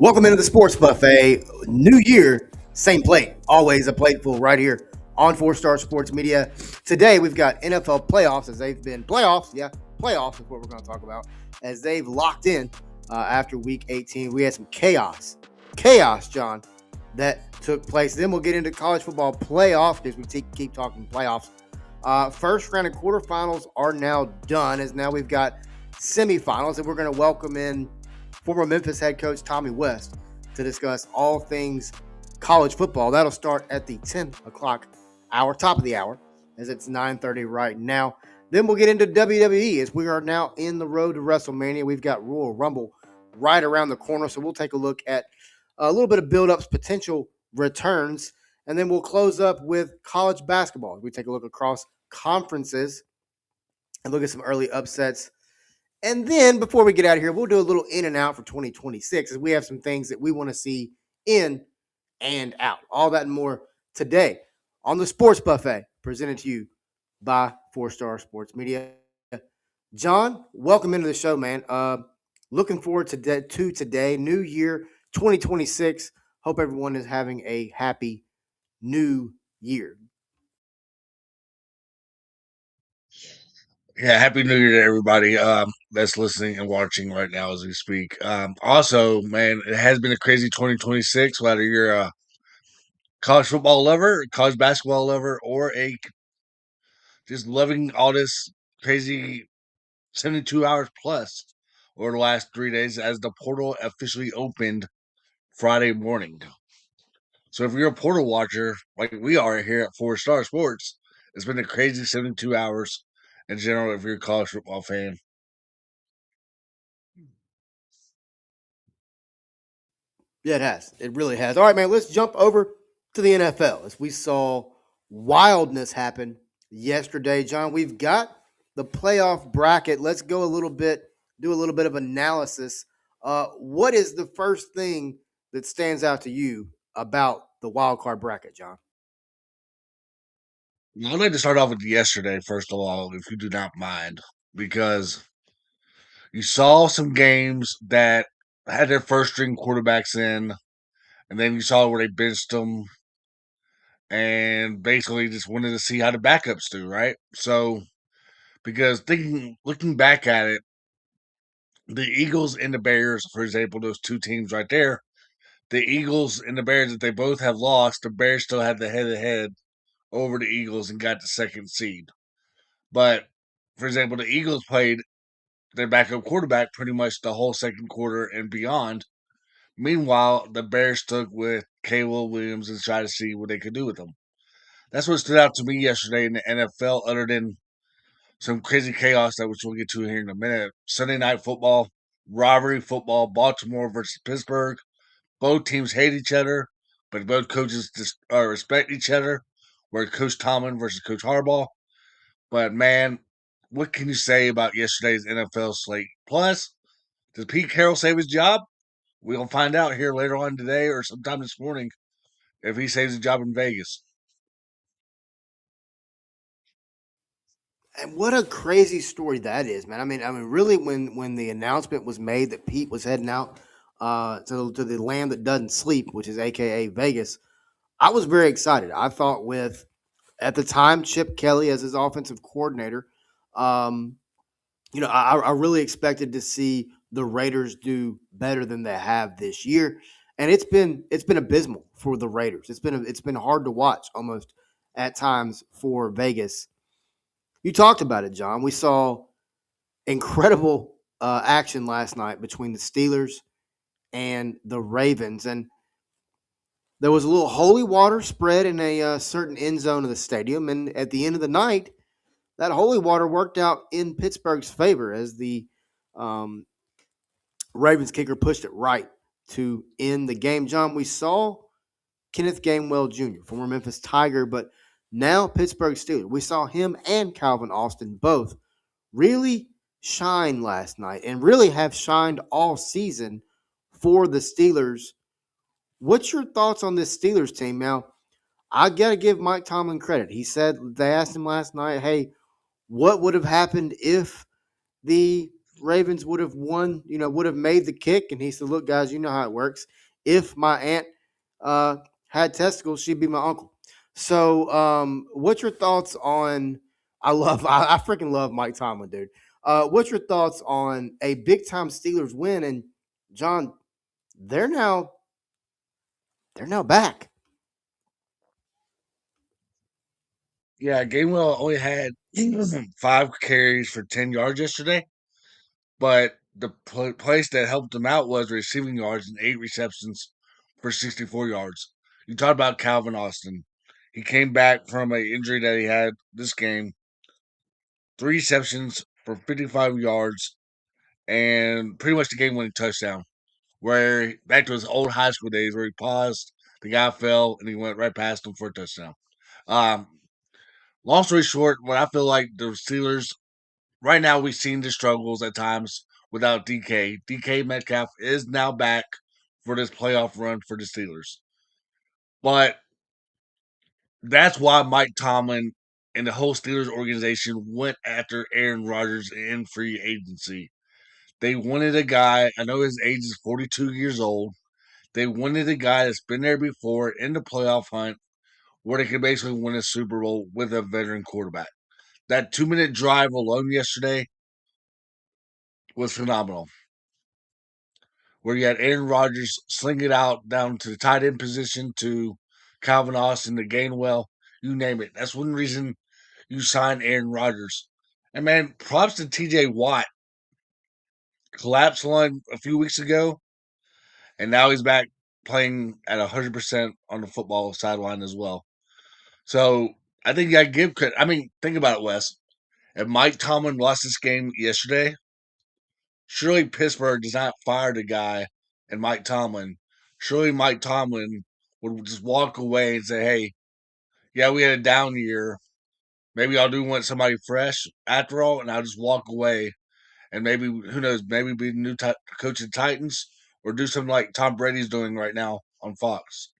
Welcome into the Sports Buffet. New year, same plate. Always a plateful right here on 4 Star Sports Media. Today we've got NFL playoffs as they've been playoffs. Yeah, playoffs is what we're going to talk about as they've locked in after Week 18. We had some chaos, John, that took place. Then we'll get into college football playoffs because we keep talking playoffs. First round and quarterfinals are now done as now we've got semifinals, and we're going to welcome in former Memphis head coach Tommy West to discuss all things college football. That'll start at the 10 o'clock hour, top of the hour, as it's 9:30 right now. Then we'll get into WWE as we are now in the road to WrestleMania. We've got Royal Rumble right around the corner, so we'll take a look at a little bit of build-ups, potential returns, and then we'll close up with college basketball. We take a look across conferences and look at some early upsets. And then before we get out of here, we'll do a little in and out for 2026 as we have some things that we want to see in and out. All that and more today on the Sports Buffet presented to you by 4 Star Sports Media. John, welcome into the show, man. Looking forward to today, New Year 2026. Hope everyone is having a happy new year. Yeah, happy New Year to everybody that's listening and watching right now as we speak. Also, man, it has been a crazy 2026, whether you're a college football lover, college basketball lover, or a just loving all this crazy 72 hours plus over the last 3 days as the portal officially opened Friday morning. So if you're a portal watcher like we are here at 4 Star Sports, it's been a crazy 72 hours in general if you're a college football fan. Yeah, it has. It really has. All right, man, let's jump over to the NFL as we saw wildness happen yesterday. John, we've got the playoff bracket. Let's go a little bit, do a little bit of analysis. What is the first thing that stands out to you about the wild card bracket, John? I'd like to start off with yesterday, first of all, if you do not mind, because you saw some games that had their first string quarterbacks in, and then you saw where they benched them and basically just wanted to see how the backups do, right? So, because looking back at it, the Eagles and the Bears, for example, those two teams right there, the Eagles and the Bears, if they both have lost, the Bears still had the head to head over the Eagles and got the second seed. But, for example, the Eagles played their backup quarterback pretty much the whole second quarter and beyond. Meanwhile, the Bears stuck with Caleb Williams and tried to see what they could do with him. That's what stood out to me yesterday in the NFL, other than some crazy chaos that which we'll get to here in a minute. Sunday night football, rivalry football, Baltimore versus Pittsburgh. Both teams hate each other, but both coaches respect each other. Where Coach Tomlin versus Coach Harbaugh. But man, what can you say about yesterday's NFL slate? Plus, does Pete Carroll save his job? We'll find out here later on today or sometime this morning if he saves his job in Vegas. And what a crazy story that is, man. I mean, really, when the announcement was made that Pete was heading out to the land that doesn't sleep, which is AKA Vegas, I was very excited. I thought with at the time Chip Kelly as his offensive coordinator, um, I really expected to see the Raiders do better than they have this year, and it's been abysmal for the Raiders. It's been hard to watch almost at times for Vegas. You talked about it, John. We saw incredible action last night between the Steelers and the Ravens, and there was a little holy water spread in a certain end zone of the stadium, and at the end of the night, that holy water worked out in Pittsburgh's favor as the um, Ravens kicker pushed it right to end the game. John, we saw Kenneth Gainwell Jr., former Memphis Tiger, but now Pittsburgh Steelers. We saw him and Calvin Austin both really shine last night and really have shined all season for the Steelers. What's your thoughts on this Steelers team? Now, I got to give Mike Tomlin credit. He said they asked him last night, hey, what would have happened if the Ravens would have won, would have made the kick. And he said, "Look, guys, you know how it works. If my aunt uh, had testicles, she'd be my uncle." So, what's your thoughts on? I freaking love Mike Tomlin, dude. What's your thoughts on a big time Steelers win? And John, they're now they're now back. Yeah, Gainwell only had 5 carries for 10 yards yesterday, but the place that helped him out was receiving yards and 8 receptions for 64 yards. You talk about Calvin Austin. He came back from an injury that he had this game, 3 receptions for 55 yards, and pretty much the game winning touchdown. Where back to his old high school days where he paused, the guy fell, and he went right past him for a touchdown. Um, Long story short, what I feel like the Steelers right now we've seen the struggles at times without DK. DK Metcalf is now back for this playoff run for the Steelers. But that's why Mike Tomlin and the whole Steelers organization went after Aaron Rodgers in free agency. They wanted a guy, I know his age is 42 years old. They wanted a guy that's been there before in the playoff hunt where they could basically win a Super Bowl with a veteran quarterback. That 2 minute drive alone yesterday was phenomenal. Where you had Aaron Rodgers sling it out down to the tight end position to Calvin Austin to Gainwell, you name it. That's one reason you signed Aaron Rodgers. And man, props to TJ Watt. Collapsed lung a few weeks ago, and now he's back playing at 100% on the football sideline as well. So I think I give credit. I mean, think about it, Wes. If Mike Tomlin lost this game yesterday, surely Pittsburgh does not fire the guy and Mike Tomlin. Surely Mike Tomlin would just walk away and say, "Hey, yeah, we had a down year. Maybe I'll do want somebody fresh after all, and I'll just walk away and maybe who knows, maybe be the new coach of the Titans or do something like Tom Brady's doing right now on Fox."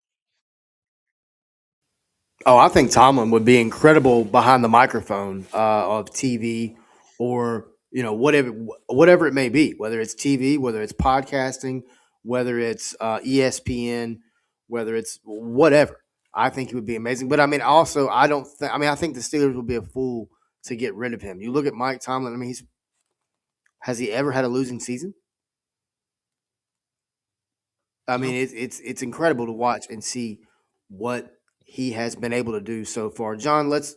Oh, I think Tomlin would be incredible behind the microphone of TV or whatever it may be, whether it's TV, whether it's podcasting, whether it's ESPN, whether it's whatever. I think he would be amazing. But I mean, also, I don't. I think the Steelers would be a fool to get rid of him. You look at Mike Tomlin. I mean, has he ever had a losing season? I mean, No. it's incredible to watch and see what he has been able to do so far. John, let's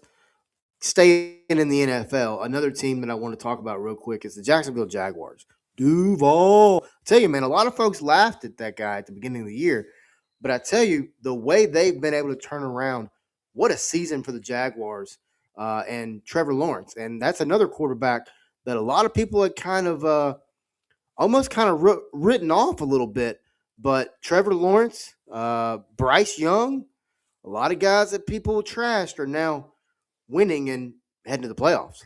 staying in the NFL. Another team that I want to talk about real quick is the Jacksonville Jaguars. Duval. I tell you, man, a lot of folks laughed at that guy at the beginning of the year, but I tell you, the way they've been able to turn around, what a season for the Jaguars and Trevor Lawrence, and that's another quarterback that a lot of people had kind of almost kind of written off a little bit. But Trevor Lawrence, Bryce Young, a lot of guys that people trashed are now winning and heading to the playoffs.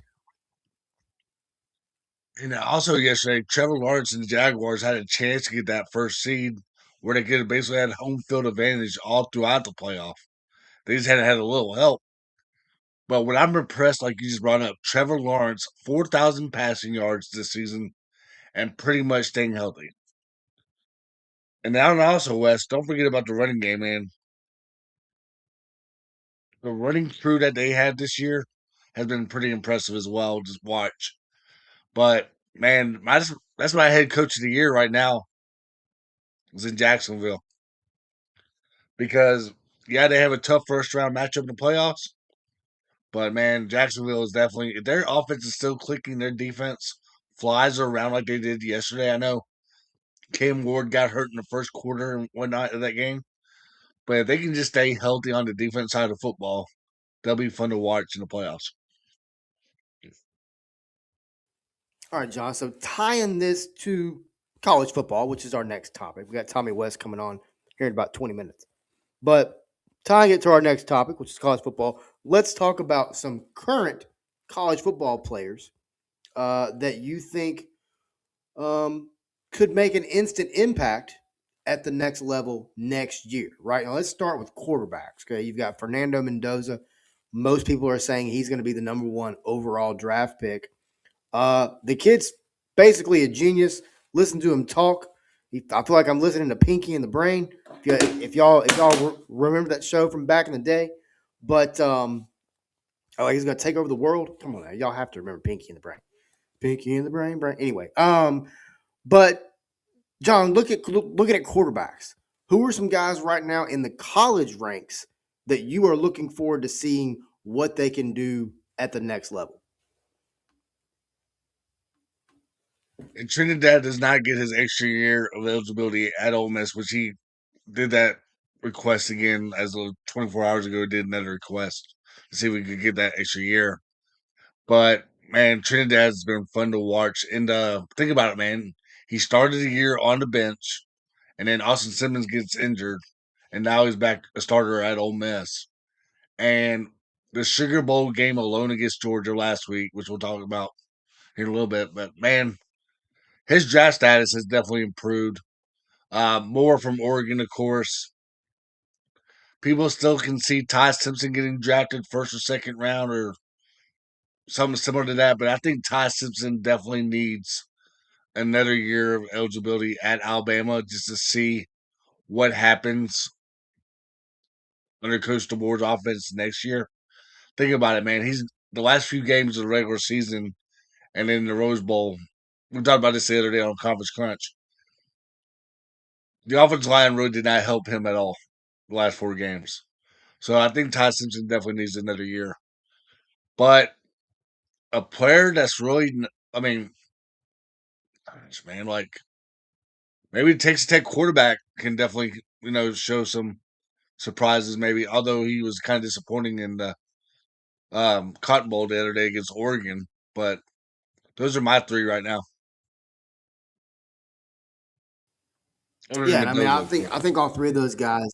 And also yesterday, Trevor Lawrence and the Jaguars had a chance to get that first seed where they could have basically had home field advantage all throughout the playoff. They just had a little help. But what I'm impressed, like you just brought up, Trevor Lawrence, 4,000 passing yards this season and pretty much staying healthy. And now also, Wes, don't forget about the running game, man. The running crew that they had this year has been pretty impressive as well. Just watch. But man, that's my head coach of the year right now is in Jacksonville because yeah, they have a tough first round matchup in the playoffs. But man, Jacksonville is definitely if their offense is still clicking, their defense flies around like they did yesterday. I know Cam Ward got hurt in the first quarter and whatnot of that game, but if they can just stay healthy on the defense side of football, they'll be fun to watch in the playoffs. All right, John. So tying this to college football, which is our next topic, we got Tommy West coming on here in about 20 minutes. But tying it to our next topic, which is college football, let's talk about some current college football players that you think could make an instant impact at the next level next year. Right now, let's start with quarterbacks. Okay, you've got Fernando Mendoza. Most people are saying he's going to be the number one overall draft pick. The kid's basically a genius. Listen to him talk. I feel like I'm listening to Pinky and the Brain. If y'all remember that show from back in the day, but oh, he's gonna take over the world. Come on, now. Y'all have to remember Pinky and the Brain. Pinky and the Brain. Anyway, but John, looking at quarterbacks. Who are some guys right now in the college ranks that you are looking forward to seeing what they can do at the next level? And Trinidad does not get his extra year of eligibility at Ole Miss, which he did that request again as of 24 hours ago. Did another request to see if we could get that extra year. But man, Trinidad's been fun to watch. And think about it, man. He started the year on the bench, and then Austin Simmons gets injured, and now he's back a starter at Ole Miss. And the Sugar Bowl game alone against Georgia last week, which we'll talk about here in a little bit. But man, his draft status has definitely improved. More from Oregon, of course. People still can see Ty Simpson getting drafted first or second round or something similar to that, but I think Ty Simpson definitely needs another year of eligibility at Alabama just to see what happens under Coach DeBoer's offense next year. Think about it, man. He's the last few games of the regular season and then the Rose Bowl. We talked about this the other day on Conference Crunch. The offensive line really did not help him at all the last 4 games. So I think Ty Simpson definitely needs another year. But a player that's really, I mean, gosh, man, like maybe Texas Tech quarterback can definitely, show some surprises. Maybe, although he was kind of disappointing in the Cotton Bowl the other day against Oregon. But those are my three right now. Other than Yeah, and I mean, Mendoza, of course. I think all three of those guys.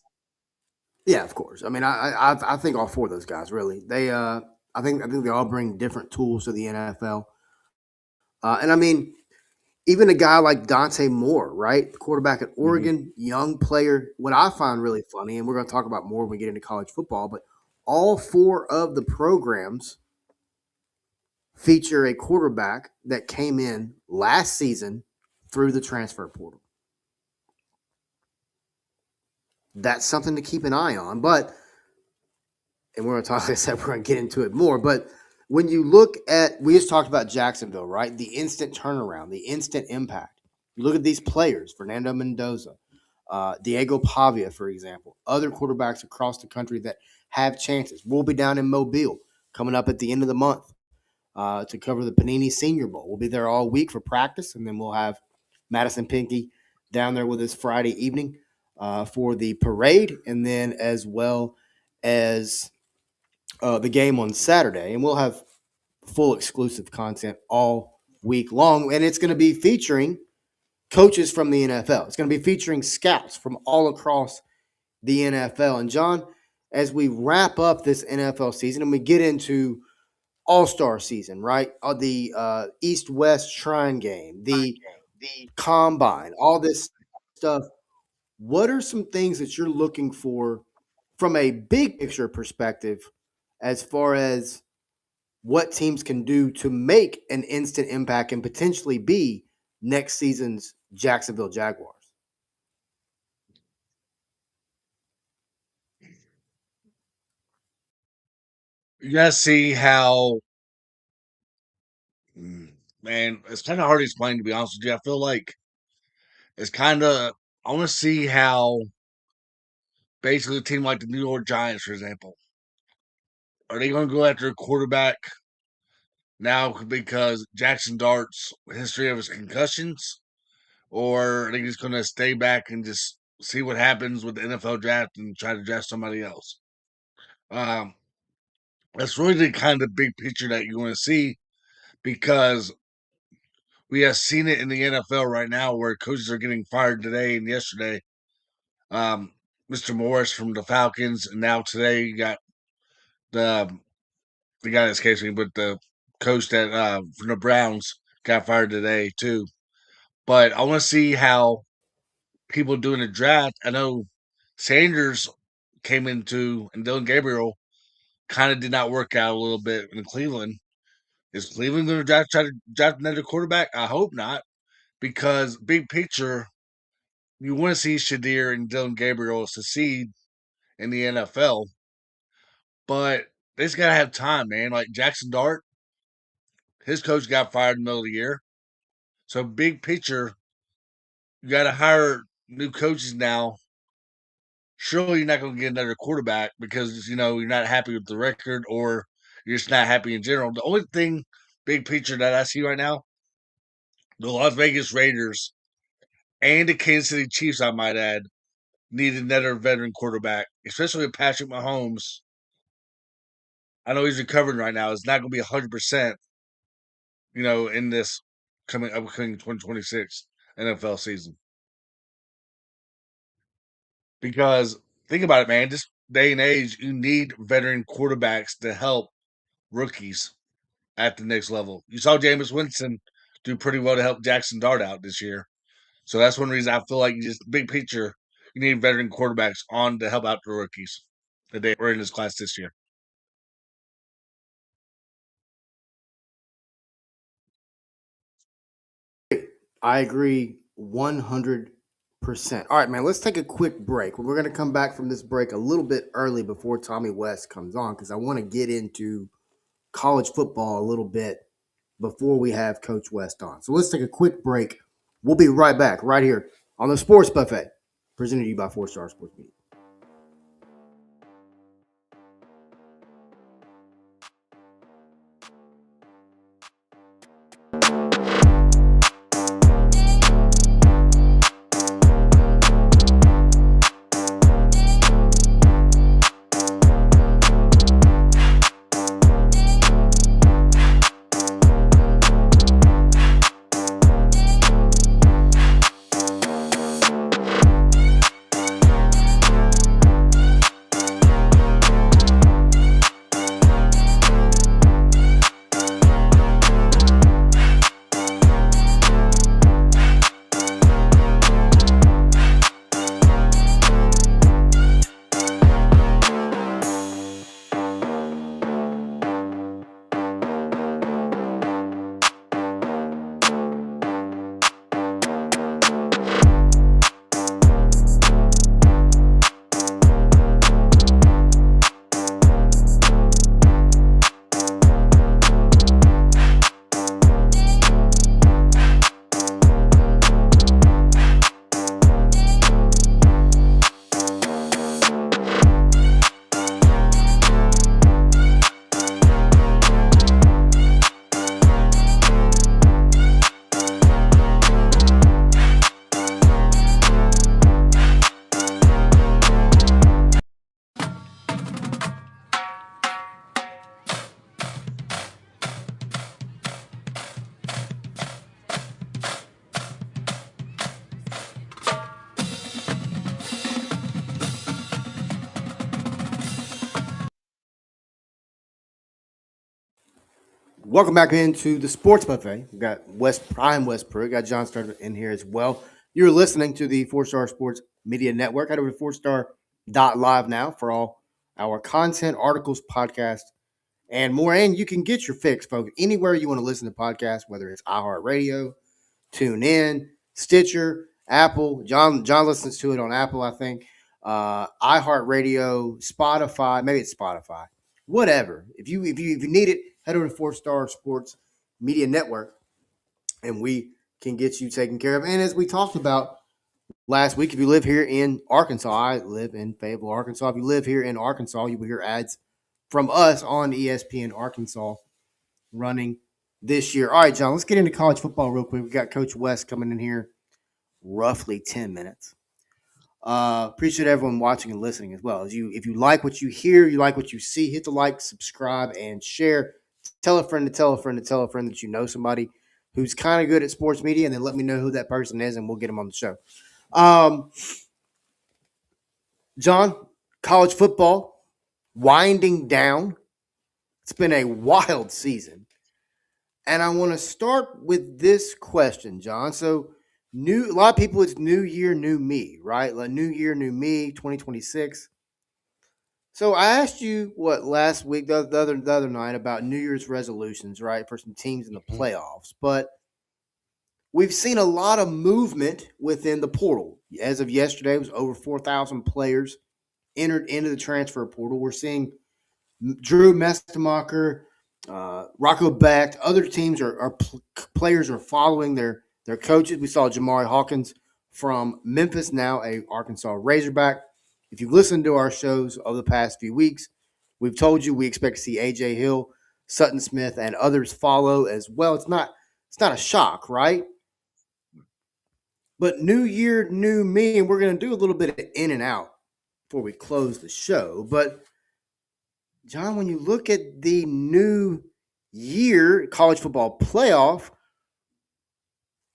Yeah, of course. I mean, I think all four of those guys really. I think they all bring different tools to the NFL. And I mean, even a guy like Dante Moore, right? The quarterback at Hmm. Oregon, young player. What I find really funny, and we're going to talk about more when we get into college football, but all four of the programs feature a quarterback that came in last season through the transfer portal. That's something to keep an eye on. But, and we're going to talk, like I said, we're going to get into it more. But when you look at, we just talked about Jacksonville, right? The instant turnaround, the instant impact. You look at these players, Fernando Mendoza, Diego Pavia, for example, other quarterbacks across the country that have chances. We'll be down in Mobile coming up at the end of the month to cover the Panini Senior Bowl. We'll be there all week for practice, and then we'll have Madison Pinky down there with us Friday evening for the parade, and then as well as the game on Saturday. And we'll have full exclusive content all week long, and it's going to be featuring coaches from the NFL. It's going to be featuring scouts from all across the NFL. And John, as we wrap up this NFL season and we get into All-Star season, right? The East-West Shrine Game, the Combine, all this stuff. What are some things that you're looking for from a big picture perspective as far as what teams can do to make an instant impact and potentially be next season's Jacksonville Jaguars? You gotta see how, mm, man. It's kind of hard to explain, to be honest with you. I feel like it's kind of. I want to see how basically a team like the New York Giants, for example, are they going to go after a quarterback now because Jackson Dart's history of his concussions, or are they just going to stay back and just see what happens with the NFL draft and try to draft somebody else? Um, that's really the kind of big picture that you want to see because we have seen it in the NFL right now where coaches are getting fired today and yesterday. Um, Mr. Morris from the Falcons, and now today you got the the guy that escapes me, but the coach that from the Browns got fired today too. But I want to see how people doing the draft. I know Sanders came into and Dylan Gabriel kind of did not work out a little bit in Cleveland. Is Cleveland going to try to draft another quarterback? I hope not, because big picture, you want to see Shadir and Dylan Gabriel succeed in the NFL, but they just got to have time, man. Like Jackson Dart, his coach got fired in the middle of the year. So big picture, you got to hire new coaches now. Surely you're not going to get another quarterback because you're not happy with the record or you're just not happy in general. The only thing, big picture that I see right now, the Las Vegas Raiders and the Kansas City Chiefs, I might add, need another veteran quarterback, especially with Patrick Mahomes. I know he's recovering right now. It's not going to be 100%, in this upcoming 2026 NFL season. Because think about it, man. This day and age, you need veteran quarterbacks to help rookies at the next level. You saw Jameis Winston do pretty well to help Jackson Dart out this year. So that's one reason I feel like just big picture, you need veteran quarterbacks on to help out the rookies that they were in this class this year. I agree 100%. All right, man, let's take a quick break. We're going to come back from this break a little bit early before Tommy West comes on because I want to get into college football a little bit before we have Coach West on. So let's take a quick break. We'll be right back right here on the Sports Buffet, presented to you by 4-Star Sports Media. Welcome back into the Sports Buffet. We've got West Pruitt, got John Starter in here as well. You're listening to the 4-Star Sports Media Network. Head over to 4star.live now for all our content, articles, podcasts, and more. And you can get your fix, folks, anywhere you want to listen to podcasts, whether it's iHeartRadio, TuneIn, Stitcher, Apple. John listens to it on Apple, I think. iHeartRadio, Spotify, maybe it's Spotify. Whatever. If you need it, head over to 4-Star Sports Media Network, and we can get you taken care of. And as we talked about last week, if you live here in Arkansas, I live in Fayetteville, Arkansas. If you live here in Arkansas, you will hear ads from us on ESPN Arkansas running this year. All right, John, let's get into college football real quick. We got Coach West coming in here roughly 10 minutes. Appreciate everyone watching and listening as well. If you like what you hear, you like what you see, hit the like, subscribe, and share. Tell a friend to tell a friend to tell a friend that you know somebody who's kind of good at sports media, and then let me know who that person is, and we'll get them on the show. John, college football winding down. It's been a wild season. And I want to start with this question, John. So a lot of people, it's new year, new me, right? Like new year, new me, 2026. So I asked you what last week, the other night, about New Year's resolutions, right, for some teams in the Mhm. playoffs. But we've seen a lot of movement within the portal. As of yesterday, it was over 4,000 players entered into the transfer portal. We're seeing Drew Mestemacher, Rocco Becht. Other teams players are following their coaches. We saw Jamari Hawkins from Memphis, now a Arkansas Razorback. If you've listened to our shows over the past few weeks, we've told you we expect to see AJ Hill, Sutton Smith, and others follow as well. It's not a shock, right? But new year, new me, and we're going to do a little bit of in and out before we close the show. But John, when you look at the new year college football playoff,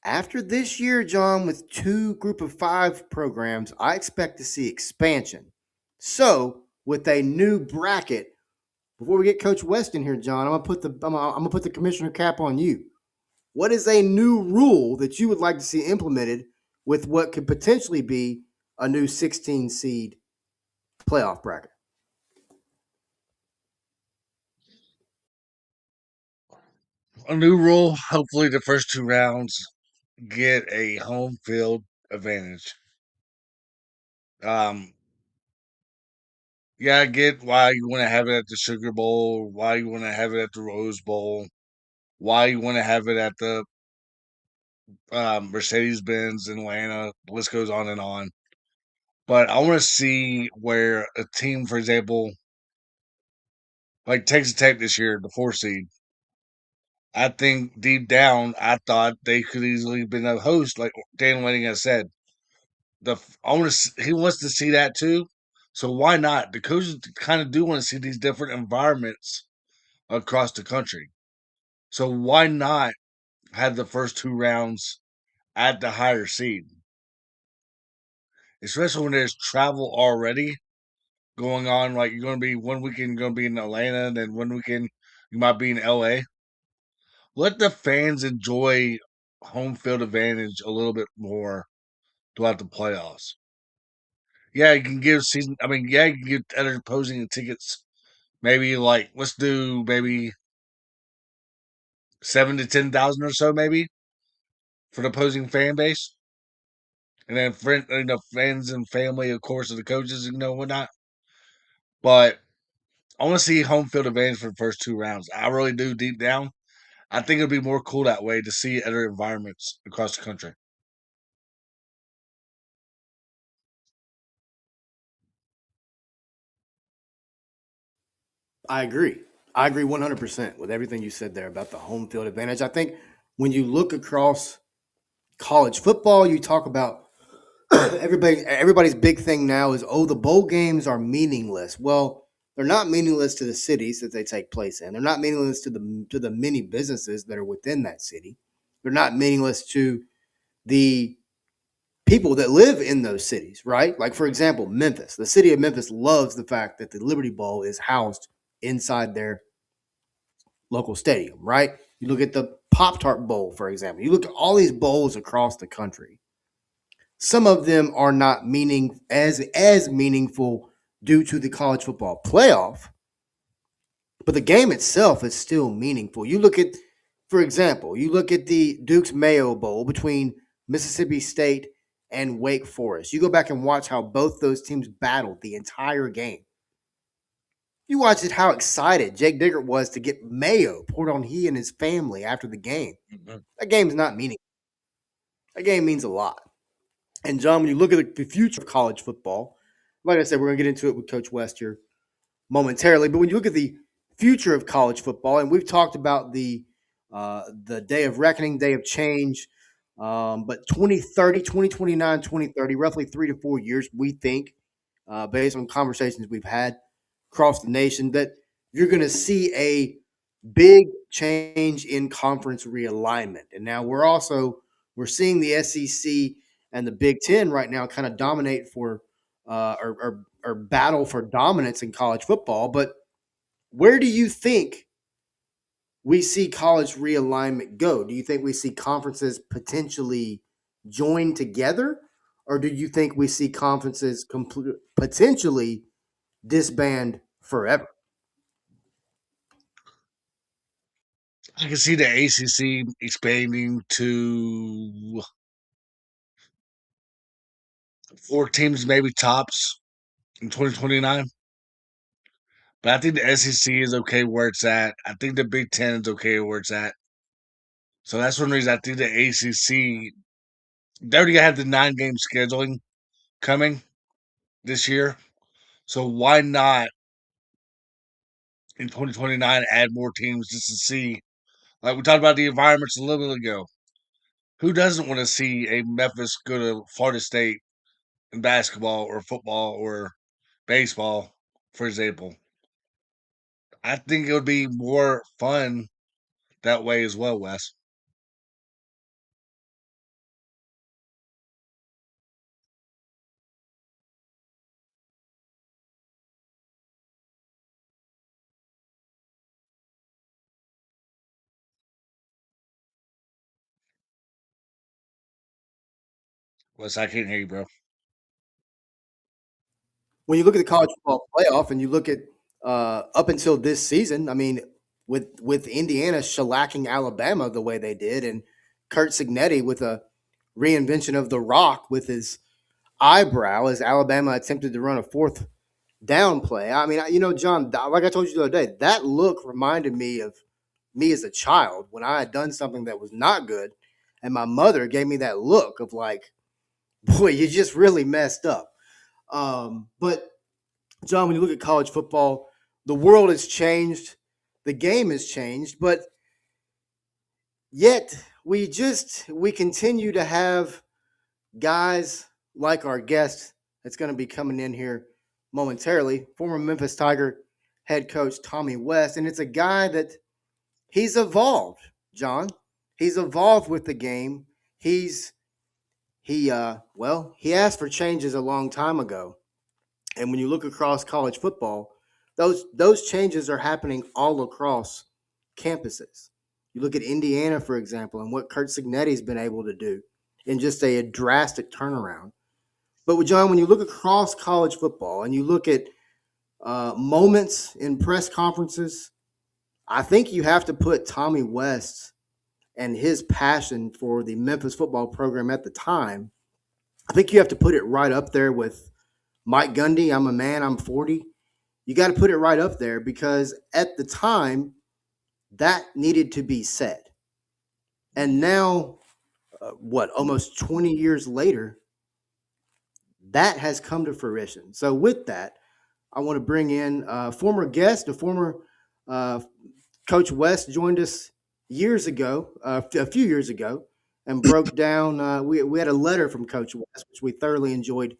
after this year, John, with two group of five programs, I expect to see expansion. So, with a new bracket, before we get Coach West in here, John, I'm gonna put the commissioner cap on you. What is a new rule that you would like to see implemented with what could potentially be a new 16 seed playoff bracket? A new rule. Hopefully, the first two rounds get a home field advantage. Um, yeah, I get why you want to have it at the Sugar Bowl, why you want to have it at the Rose Bowl, why you want to have it at the Mercedes Benz in Atlanta. The list goes on and on. But I want to see where a team, for example, like Texas Tech this year, the 4 seed. I think deep down, I thought they could easily been a host, like Dan Lanning has said. He wants to see that too. So why not? The coaches kind of do want to see these different environments across the country. So why not have the first two rounds at the higher seed, especially when there's travel already going on. Like you're going to be one weekend going to be in Atlanta, and then one weekend you might be in LA. Let the fans enjoy home field advantage a little bit more throughout the playoffs. Yeah, you can give season. I mean, yeah, you can give other opposing tickets. Maybe like let's do maybe 7 to 10,000 or so, maybe for the opposing fan base, and then friends and family, of course, of the coaches, whatnot. But I want to see home field advantage for the first two rounds. I really do deep down. I think it'd be more cool that way to see other environments across the country. I agree. I agree 100% with everything you said there about the home field advantage. I think when you look across college football, you talk about everybody's big thing now is, oh, the bowl games are meaningless. Well, they're not meaningless to the cities that they take place in. They're not meaningless to the many businesses that are within that city. They're not meaningless to the people that live in those cities, right? Like, for example, Memphis. The city of Memphis loves the fact that the Liberty Bowl is housed inside their local stadium, right? You look at the Pop Tart Bowl, for example. You look at all these bowls across the country. Some of them are not as meaningful due to the college football playoff, but the game itself is still meaningful. You look at, for example, you look at the Duke's Mayo Bowl between Mississippi State and Wake Forest. You go back and watch how both those teams battled the entire game. You watch it, how excited Jake Diggert was to get mayo poured on he and his family after the game. Mhm. That game's not meaningful. That game means a lot. And John, when you look at the future of college football, like I said, we're going to get into it with Coach West here momentarily. But when you look at the future of college football, and we've talked about the day of reckoning, day of change, but 2030, 2029, 2030, roughly 3 to 4 years, we think, based on conversations we've had across the nation, that you're going to see a big change in conference realignment. And now we're seeing the SEC and the Big Ten right now kind of dominate for or battle for dominance in college football. But where do you think we see college realignment go? Do you think we see conferences potentially join together, or do you think we see conferences potentially disband forever. I can see the ACC expanding to 4 teams, maybe tops in 2029. But I think the SEC is okay where it's at. I think the Big Ten is okay where it's at. So that's one reason I think the ACC, they already have the 9 game scheduling coming this year. So why not in 2029 add more teams just to see? Like we talked about the environments a little bit ago. Who doesn't want to see a Memphis go to Florida State in basketball or football or baseball, for example? I think it would be more fun that way as well, Wes. Wes, I can't hear you, bro. When you look at the college football playoff and you look at up until this season, I mean, with Indiana shellacking Alabama the way they did, and Kurt Signetti with a reinvention of the Rock with his eyebrow as Alabama attempted to run a fourth down play. I mean, John, like I told you the other day, that look reminded me of me as a child when I had done something that was not good, and my mother gave me that look of like, boy, you just really messed up. But John, when you look at college football, the world has changed, the game has changed, but yet we continue to have guys like our guest that's going to be coming in here momentarily, former Memphis Tiger head coach Tommy West, and it's a guy that he's evolved, John. He's evolved with the game. He asked for changes a long time ago. And when you look across college football, those changes are happening all across campuses. You look at Indiana, for example, and what Kurt Signetti's been able to do in just a drastic turnaround. But with John, when you look across college football and you look at moments in press conferences, I think you have to put Tommy West and his passion for the Memphis football program at the time. I think you have to put it right up there with Mike Gundy. I'm a man, I'm 40. You got to put it right up there because at the time, that needed to be said. And now, almost 20 years later, that has come to fruition. So, with that, I want to bring in a former guest, a former uh, Coach West joined us years ago, a few years ago, and broke down. We had a letter from Coach West, which we thoroughly enjoyed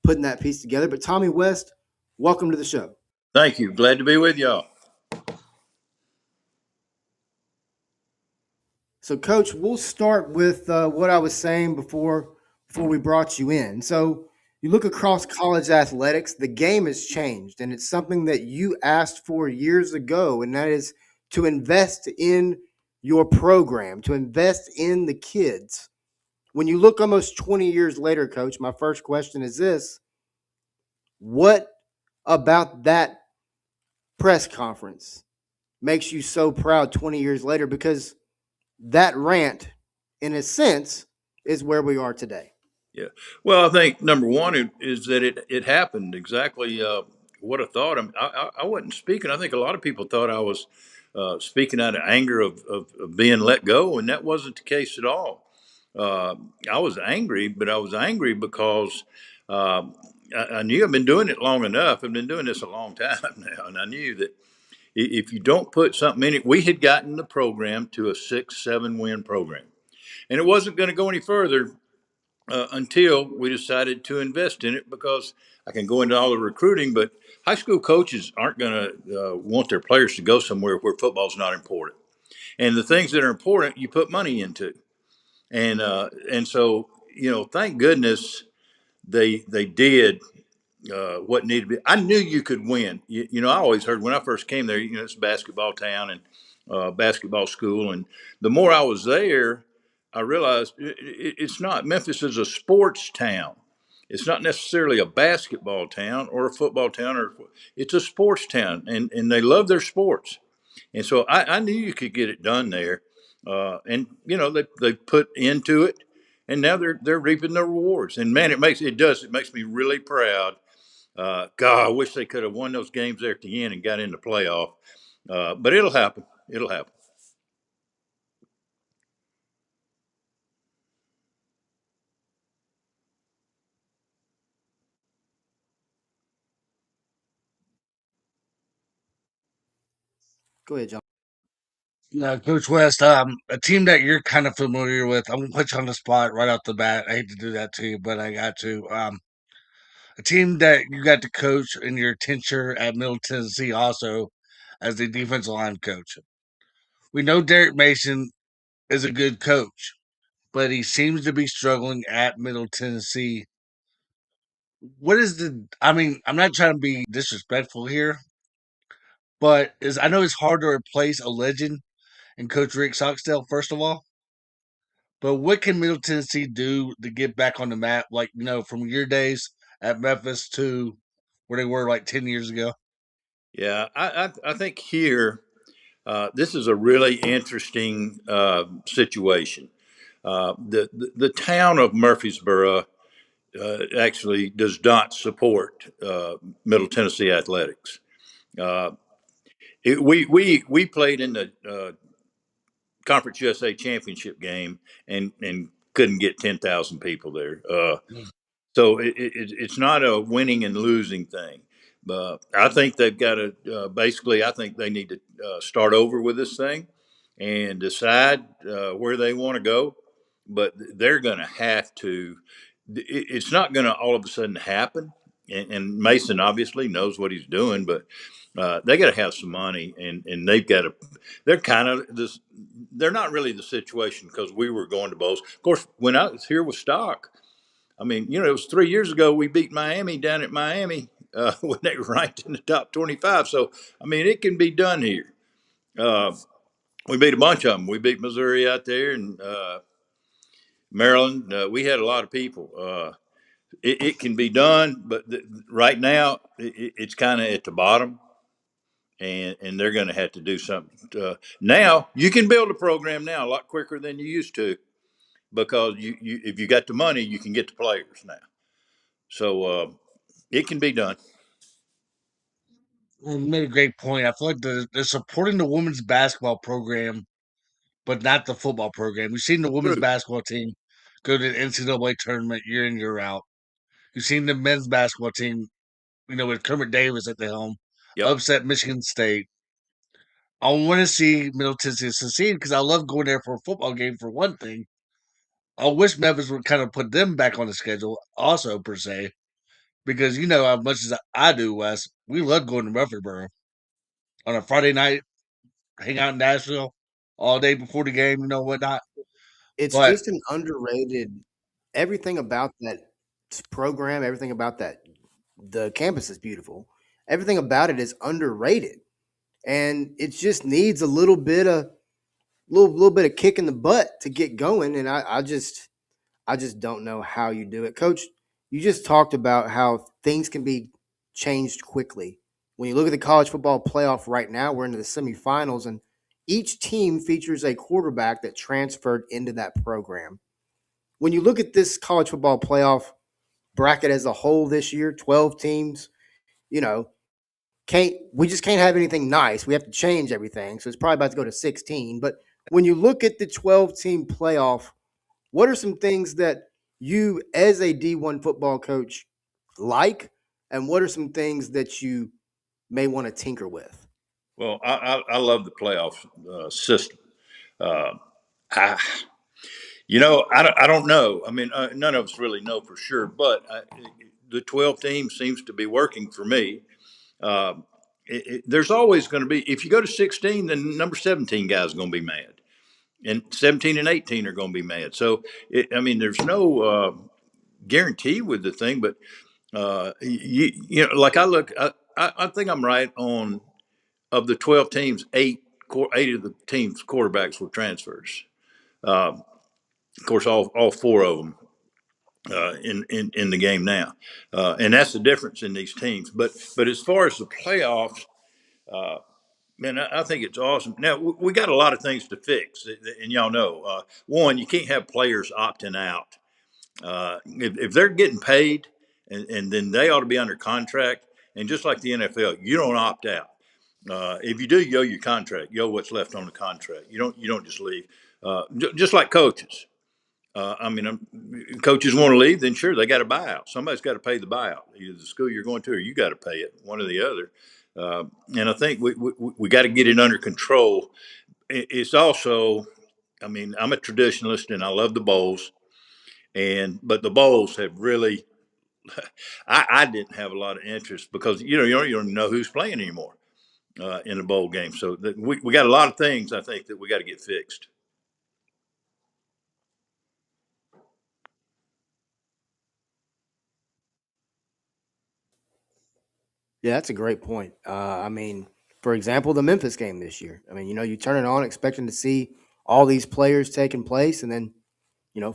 putting that piece together. But Tommy West, welcome to the show. Thank you. Glad to be with y'all. So, Coach, we'll start with what I was saying before we brought you in. So, you look across college athletics, the game has changed, and it's something that you asked for years ago, and that is to invest in your program, to invest in the kids. When you look almost 20 years later, Coach, my first question is this: what about that press conference makes you so proud 20 years later? Because that rant, in a sense, is where we are today. Yeah. Well, I think number one is that it happened exactly what I thought. I wasn't speaking. I think a lot of people thought I was speaking out of anger of being let go, and that wasn't the case at all. Uh, I was angry, but I was angry because uh, I knew I've been doing it long enough. I've been doing this a long time now, and I knew that if you don't put something in it, we had gotten the program to a 6-7 win program, and it wasn't going to go any further until we decided to invest in it because I can go into all the recruiting, but high school coaches aren't going to want their players to go somewhere where football's not important. And the things that are important, you put money into. And so, thank goodness they did what needed to be. I knew you could win. I always heard when I first came there, it's a basketball town and basketball school. And the more I was there, I realized it's not. Memphis is a sports town. It's not necessarily a basketball town or a football town, or it's a sports town, and they love their sports. And so I knew you could get it done there, and they put into it, and now they're reaping the rewards. And man, it makes me really proud. God, I wish they could have won those games there at the end and got in the playoff. But it'll happen. It'll happen. Go ahead, John. Coach West, a team that you're kind of familiar with. I'm gonna put you on the spot right off the bat. I hate to do that to you, but I got to. A team that you got to coach in your tenure at Middle Tennessee, also as the defensive line coach. We know Derek Mason is a good coach, but he seems to be struggling at Middle Tennessee. What is the? I mean, I'm not trying to be disrespectful here, but is I know it's hard to replace a legend in Coach Rick Stockstill, first of all. But what can Middle Tennessee do to get back on the map, like from your days at Memphis to where they were like 10 years ago? Yeah, I think here this is a really interesting situation. The town of Murfreesboro actually does not support Middle Tennessee athletics. Uh, we played in the Conference USA championship game and couldn't get 10,000 people there. Mm. So it's not a winning and losing thing. But I think they've got to basically. I think they need to start over with this thing and decide where they want to go. But they're going to have to. It's not going to all of a sudden happen. And Mason obviously knows what he's doing, but they got to have some money, and they've got to. They're kind of this. They're not really the situation because we were going to bowls. Of course, when I was here with Stock, I mean, it was 3 years ago we beat Miami down at Miami when they were ranked in the top 25. So, I mean, it can be done here. Uh, we beat a bunch of them. We beat Missouri out there and Maryland. We had a lot of people. It can be done, but right now it's kind of at the bottom, and they're going to have to do something. Now you can build a program now a lot quicker than you used to because you if you got the money, you can get the players now. So it can be done. Well, you made a great point. I feel like they're supporting the women's basketball program, but not the football program. We've seen the women's True. basketball team go to the NCAA tournament year in, year out. You've seen the men's basketball team, with Kermit Davis at the helm, Yep. upset Michigan State. I want to see Middle Tennessee succeed because I love going there for a football game for one thing. I wish Memphis would kind of put them back on the schedule, also per se, because how much as I do, Wes. We love going to Murfreesboro on a Friday night, hang out in Nashville all day before the game, whatnot. It's But just an underrated everything about that program, everything about the campus is beautiful. Everything about it is underrated. And it just needs a little bit of kick in the butt to get going. And I just don't know how you do it. Coach, you just talked about how things can be changed quickly. When you look at the college football playoff right now, we're into the semifinals, and each team features a quarterback that transferred into that program. When you look at this college football playoff bracket as a whole this year, 12 teams, you know, can't we just can't have anything nice. We have to change everything. So it's probably about to go to 16. But when you look at the 12-team playoff, what are some things that you, as a D1 football coach, like, and what are some things that you may want to tinker with? Well, I love the playoff system. Uh, I, I don't know. I mean, none of us really know for sure, but the 12 teams seems to be working for me. Uh, there's always going to be, if you go to 16, then number 17 guy is going to be mad. And 17 and 18 are going to be mad. So, I mean, there's no guarantee with the thing, but like I think I'm right on of the 12 teams, eight of the teams' quarterbacks were transfers. Of course, all four of them in the game now, and that's the difference in these teams. But as far as the playoffs, man, I think it's awesome. Now we got a lot of things to fix, and y'all know. One, you can't have players opting out. If they're getting paid, and then they ought to be under contract. And just like the NFL, you don't opt out. If you do, you owe your contract. You owe what's left on the contract. You don't just leave. Just like coaches. I mean, coaches want to leave, then sure, they got to buy out. Somebody's got to pay the buyout. Either the school you're going to, or you got to pay it, one or the other. And I think we got to get it under control. It's also, I mean, I'm a traditionalist and I love the bowls, but the bowls have really, I didn't have a lot of interest because you don't know who's playing anymore in a bowl game. So we got a lot of things I think that we got to get fixed. Yeah, that's a great point. I mean, for example, the Memphis game this year. I mean, you turn it on expecting to see all these players taking place, and then,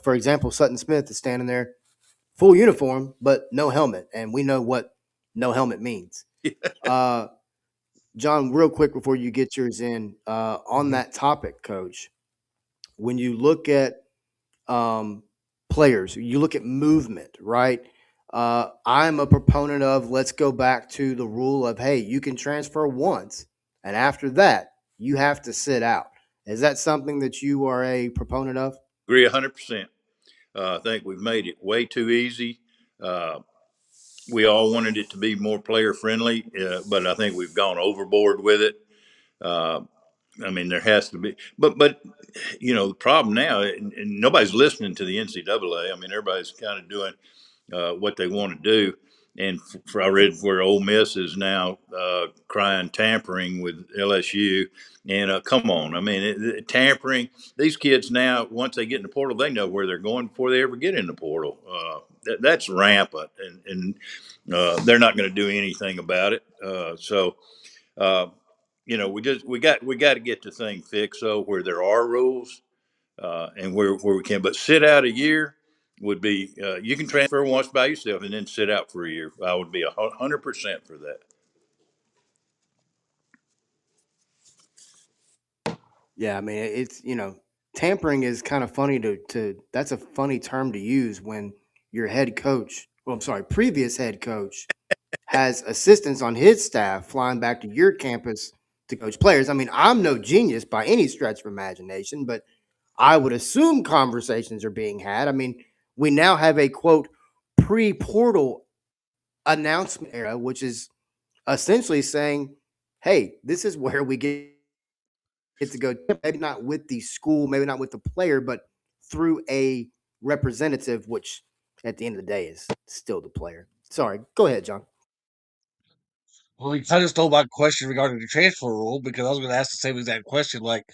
for example, Sutton Smith is standing there, full uniform, but no helmet, and we know what no helmet means. Uh, John, real quick before you get yours in, on Mhm. that topic, Coach, when you look at players, you look at movement, right? I'm a proponent of let's go back to the rule of, hey, you can transfer once, and after that, you have to sit out. Is that something that you are a proponent of? Agree 100%. I think we've made it way too easy. Uh, we all wanted it to be more player friendly, but I think we've gone overboard with it. Uh, I mean, there has to be, but the problem now, and nobody's listening to the NCAA. I mean, everybody's kind of doing what they want to do. And I read where Ole Miss is now crying tampering with LSU. And come on, I mean, tampering. These kids now, once they get in the portal, they know where they're going before they ever get in the portal. That's rampant, and they're not going to do anything about it. Uh, we got to get the thing fixed so where there are rules and where we can. But sit out a year would be you can transfer once by yourself and then sit out for a year. I would be 100% for that. Yeah, I mean, it's tampering is kind of funny to that's a funny term to use when your head coach, well, I'm sorry, previous head coach has assistants on his staff flying back to your campus to coach players. I mean, I'm no genius by any stretch of imagination, but I would assume conversations are being had. I mean, we now have a quote pre-portal announcement era, which is essentially saying, "Hey, this is where we get to go. Maybe not with the school, maybe not with the player, but through a representative, which at the end of the day is still the player." Sorry, go ahead, John. Well, you kind of stole my question regarding the transfer rule because I was going to ask the same exact question. Like,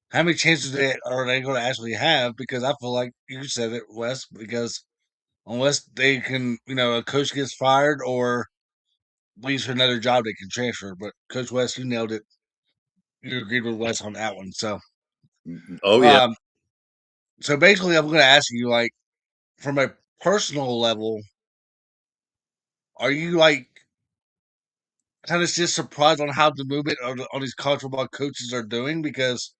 how many chances are they going to actually have? Because I feel like you said it, Wes. Because unless they can, a coach gets fired or leaves for another job, they can transfer. But Coach West, you nailed it. You agreed with Wes on that one. So, Oh yeah. um, so basically, I'm going to ask you, like, from a personal level, are you like kind of just surprised on how the movement on these college football coaches are doing? Because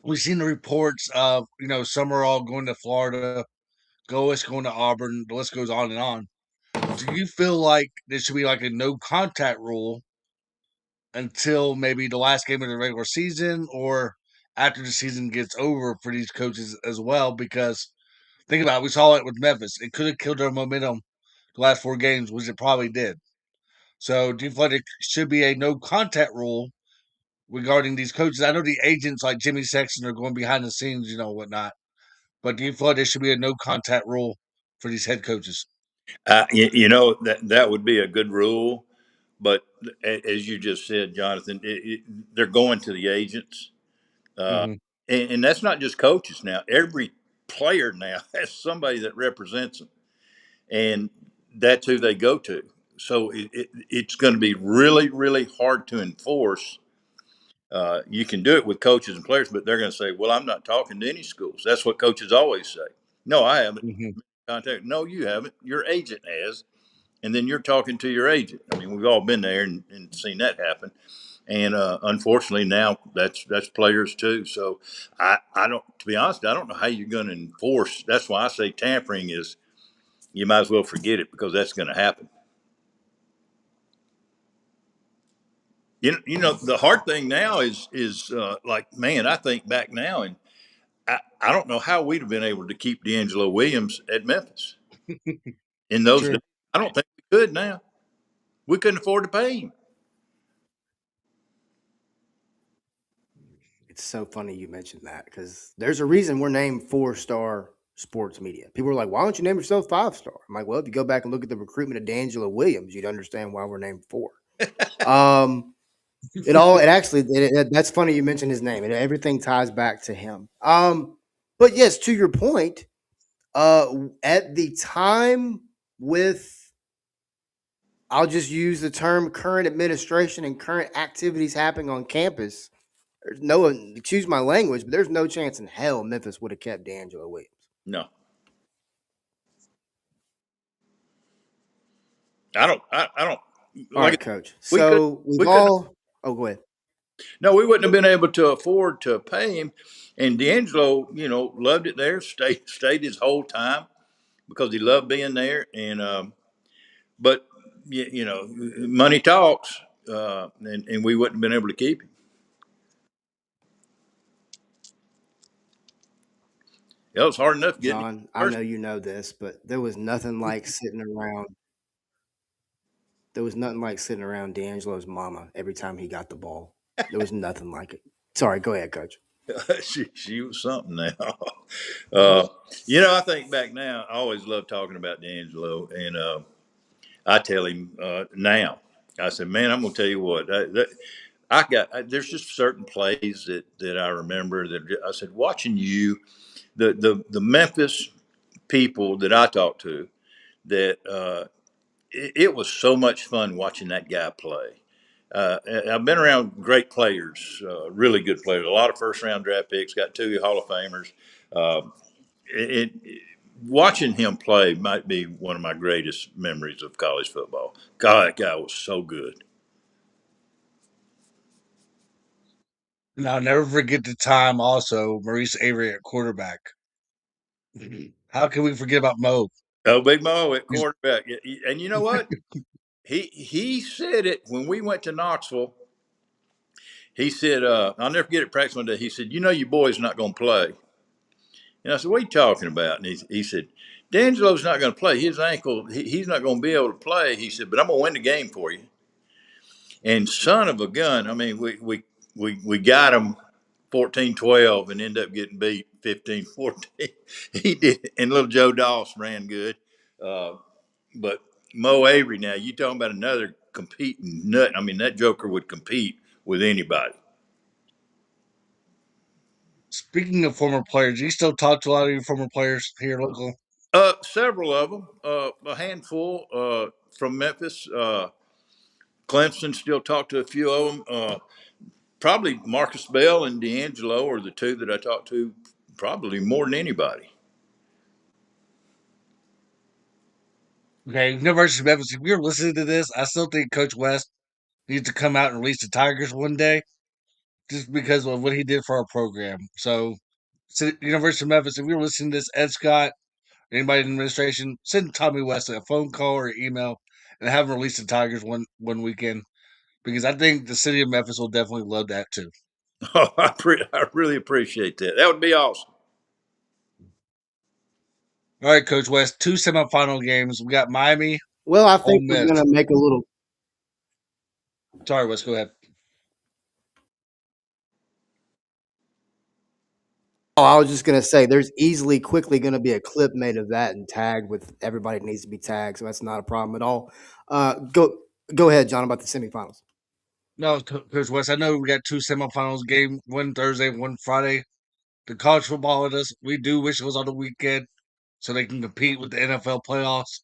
we've seen the reports of, some are all going to Florida, Goish going to Auburn, the list goes on and on. Do you feel like there should be like a no contact rule until maybe the last game of the regular season or after the season gets over for these coaches as well? Because think about it, we saw it with Memphis. It could have killed their momentum the last 4 games, which it probably did. So do you feel like it should be a no contact rule regarding these coaches? I know the agents like Jimmy Sexton are going behind the scenes, whatnot. But do you feel like there should be a no contact rule for these head coaches? That would be a good rule, but as you just said, Jonathan, they're going to the agents, uh, Hmm. and that's not just coaches now. Every player now has somebody that represents them, and that's who they go to. So it's going to be really, really hard to enforce. You can do it with coaches and players, but they're going to say, "Well, I'm not talking to any schools." That's what coaches always say. No, I haven't Hmm. contact. No, you haven't. Your agent has. And then you're talking to your agent. I mean, we've all been there and seen that happen. And unfortunately, now that's players too. So I don't, to be honest, I don't know how you're going to enforce. That's why I say tampering is, you might as well forget it because that's going to happen. You know, the hard thing now is like, man, I think back now, and I don't know how we'd have been able to keep D'Angelo Williams at Memphis in those True. days. I don't think we could now. We couldn't afford to pay him. It's so funny you mentioned that because there's a reason we're named 4-star sports media. People are like, why don't you name yourself 5-star? I'm like, well, if you go back and look at the recruitment of D'Angelo Williams, you'd understand why we're named 4. That's funny you mentioned his name. Everything ties back to him. But yes, to your point, at the time with, I'll just use the term current administration and current activities happening on campus. There's no, excuse my language, but there's no chance in hell Memphis would have kept D'Angelo Williams. No, I don't. I don't. All Like right, Coach. we could. So we've We could. all. Oh, go ahead. No, we wouldn't have been able to afford to pay him. And D'Angelo, you know, loved it there. Stayed his whole time because he loved being there. And but you know, money talks, and we wouldn't have been able to keep him. It was hard enough getting him John, I first. know you know this, but there was nothing like sitting around. There was nothing like sitting around D'Angelo's mama every time he got the ball. There was nothing like it. Sorry, go ahead, Coach. She was something now. You know, I think back now. I always love talking about D'Angelo, and I tell him now. I said, "Man, I'm gonna tell you what. There's just certain plays that I remember that I said watching you, the Memphis people that I talked to, that it was so much fun watching that guy play. I've been around great players, really good players. A lot of first round draft picks, got 2 Hall of Famers. Uh, Watching him play might be one of my greatest memories of college football. God, that guy was so good. And I'll never forget the time also Maurice Avery at quarterback. How can we forget about Mo? Oh, Big Mo at He's- quarterback, and you know what? He said it when we went to Knoxville. He said, "I'll never forget it." Practice one day, he said, "You know, your boy's not going to play." And I said, "What are you talking about?" And he said, "D'Angelo's not going to play. His ankle, he's not going to be able to play." He said, "But I'm going to win the game for you." And son of a gun, I mean, we got him 14-12 and end up getting beat 15-14. He did. And little Joe Doss ran good. Uh, but Mo Avery, now you talking about another competing nut. I mean, that joker would compete with anybody. Speaking of former players, do you still talk to a lot of your former players here local? Several of them, a handful from Memphis. Clemson still talk to a few of them. Probably Marcus Bell and D'Angelo are the two that I talk to probably more than anybody. Okay, University of Memphis. If you're listening to this, I still think Coach West needs to come out and release the Tigers one day, just because of what he did for our program. So, University of Memphis, if you're listening to this, Ed Scott, anybody in the administration, send Tommy West a phone call or email and have him release the Tigers one weekend, because I think the city of Memphis will definitely love that too. Oh, I really appreciate that. That would be awesome. All right, Coach West, 2 semifinal games. We got Miami, Well, I Ole think we're Miss. gonna make a little. Sorry, West, go ahead. Oh, I was just gonna say, there's quickly gonna be a clip made of that and tagged with everybody that needs to be tagged, so that's not a problem at all. Go ahead, John, about the semifinals. No, Coach West, I know we got 2 semifinals game, one Thursday, one Friday. The college football with us, we do wish it was on the weekend so they can compete with the NFL playoffs,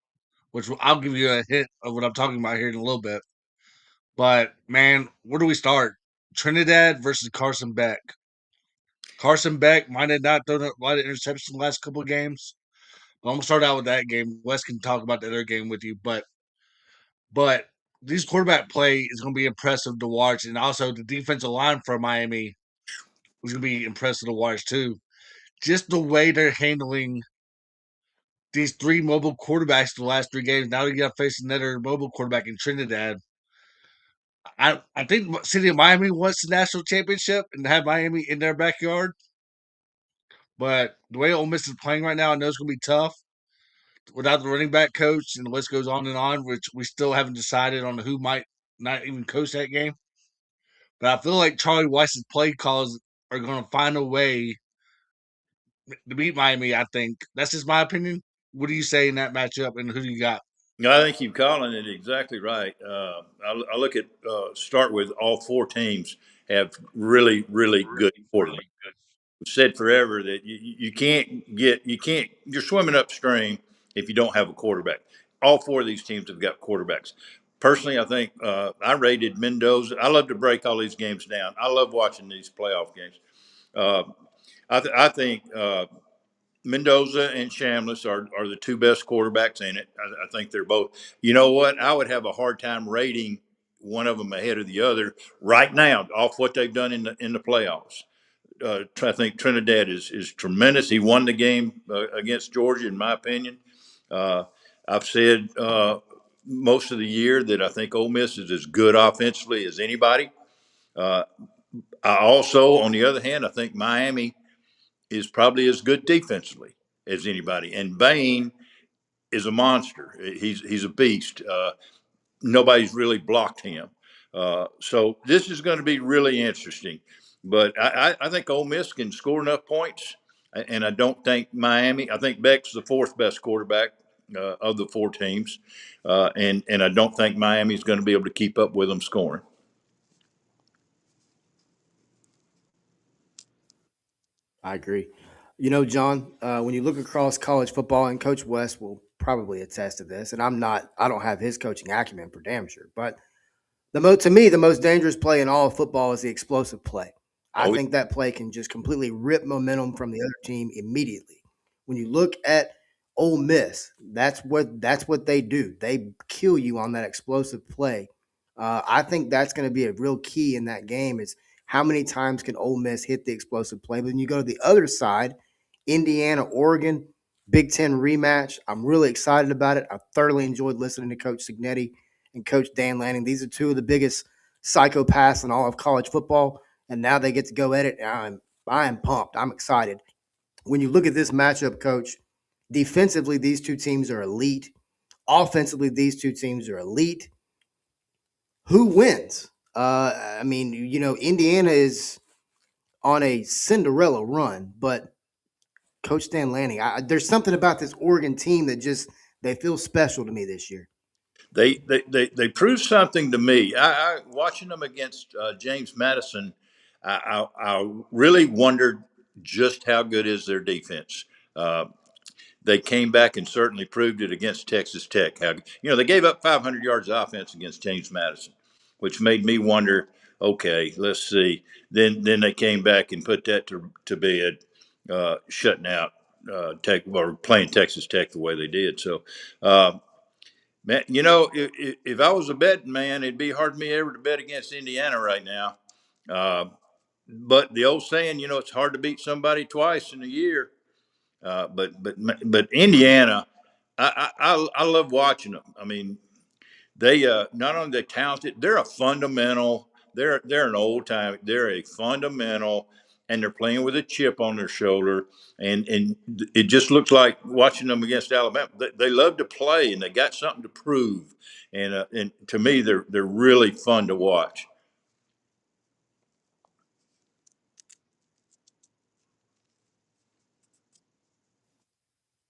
which I'll give you a hint of what I'm talking about here in a little bit. But man, where do we start? Trinidad versus Carson Beck. Carson Beck might have not thrown a lot of interceptions the last couple of games, But I'm gonna start out with that game. Wes can talk about the other game with you, but these quarterback play is gonna be impressive to watch, and also the defensive line for Miami is gonna be impressive to watch too. Just the way they're handling these three mobile quarterbacks the last 3 games. Now they got to face another mobile quarterback in Trinidad. I think City of Miami wants the national championship and have Miami in their backyard. But the way Ole Miss is playing right now, I know it's going to be tough without the running back coach, and the list goes on, which we still haven't decided on who might not even coach that game. But I feel like Charlie Weiss's play calls are going to find a way to beat Miami. I think that's just my opinion. What do you say in that matchup, and who do you got? I think you're calling it exactly right. I look at start with all four teams have really, really good quarterbacks. We've said forever that you can't you're swimming upstream if you don't have a quarterback. All four of these teams have got quarterbacks. Personally, I think I rated Mendoza. I love to break all these games down. I love watching these playoff games. Uh, I think Mendoza and Shamlis are the two best quarterbacks in it. I think they're both. You know what? I would have a hard time rating one of them ahead of the other right now off what they've done in the playoffs. I think Trinidad is tremendous. He won the game against Georgia, in my opinion. Uh, I've said most of the year that I think Ole Miss is as good offensively as anybody. Uh, I also, on the other hand, I think Miami is probably as good defensively as anybody. And Bain is a monster. He's a beast. Nobody's really blocked him. So this is going to be really interesting. But I think Ole Miss can score enough points, and I don't think Miami. I think Beck's the fourth best quarterback of the four teams, and I don't think Miami's going to be able to keep up with them scoring. I agree. You know, John, when you look across college football, and Coach West will probably attest to this, and I don't have his coaching acumen for damn sure, but to me, the most dangerous play in all of football is the explosive play. I Oh, think that play can just completely rip momentum from the other team immediately. When you look at Ole Miss, that's what they do. They kill you on that explosive play. I think that's going to be a real key in that game. Is how many times can Ole Miss hit the explosive play? But then you go to the other side, Indiana, Oregon, Big Ten rematch. I'm really excited about it. I thoroughly enjoyed listening to Coach Signetti and Coach Dan Lanning. These are two of the biggest psychopaths in all of college football, and now they get to go at it. I am pumped. I'm excited. When you look at this matchup, Coach, defensively these two teams are elite. Offensively, these two teams are elite. Who wins? I mean, you know, Indiana is on a Cinderella run, but Coach Dan Lanning, there's something about this Oregon team that just they feel special to me this year. they proved something to me. I watching them against James Madison. I really wondered just how good is their defense. Uh, they came back and certainly proved it against Texas Tech. How they gave up 500 yards of offense against James Madison, which made me wonder. Okay, let's see. Then they came back and put that to bed, shutting out Tech or playing Texas Tech the way they did. So. Man, if I was a betting man, it'd be hard for me ever to bet against Indiana right now. Uh, but the old saying, it's hard to beat somebody twice in a year. But Indiana, I love watching them. I mean, they not only they talented, they're a fundamental. They're an old time. They're a fundamental, and they're playing with a chip on their shoulder. And it just looks like watching them against Alabama. They love to play, and they got something to prove. And to me, they're really fun to watch.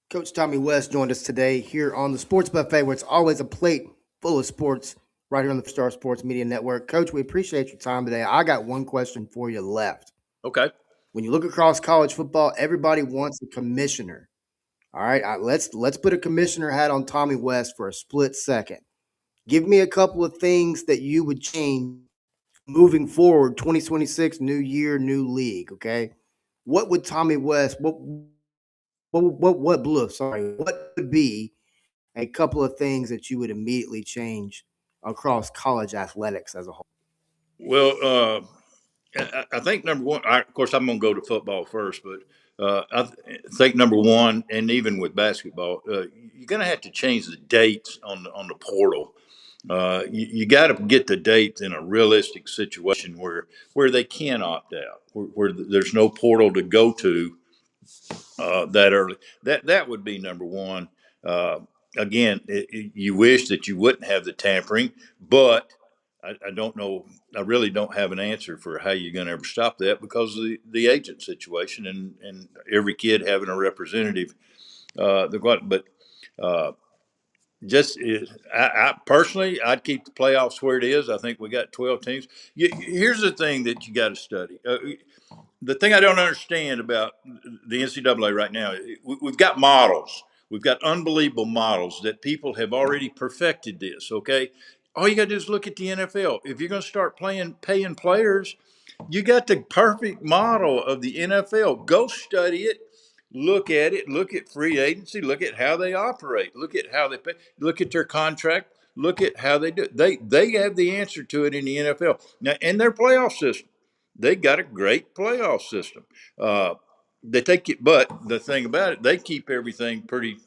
Coach Tommy West joined us today here on the Sports Buffet, where it's always a plate full of sports right here on the Star Sports Media Network. Coach, we appreciate your time today. I got one question for you left. Okay. When you look across college football, everybody wants a commissioner. All right, let's put a commissioner hat on Tommy West for a split second. Give me a couple of things that you would change moving forward. 2026, new year, new league. Okay, what would Tommy West? What What blew? Sorry, what would be a couple of things that you would immediately change across college athletics as a whole? Well, I think number one, of course, I'm going to go to football first, but think number one, and even with basketball, you're going to have to change the dates on the portal. You got to get the dates in a realistic situation where they can opt out, where there's no portal to go to that early. That would be number one. Uh, Again, you wish that you wouldn't have the tampering, but I don't know. I really don't have an answer for how you're going to ever stop that because of the agent situation and every kid having a representative. But uh, just I personally, I'd keep the playoffs where it is. I think we got 12 teams. Here's the thing that you got to study. The thing I don't understand about the NCAA right now, we've got models. We've got unbelievable models that people have already perfected this. Okay, all you got to do is look at the NFL. If you're going to start paying players, you got the perfect model of the NFL. Go study it, look at it, look at free agency, look at how they operate, look at how they pay, look at their contract, look at how they do it. They have the answer to it in the NFL now, and their playoff system. They got a great playoff system. Uh, they take it, but the thing about it, they keep everything pretty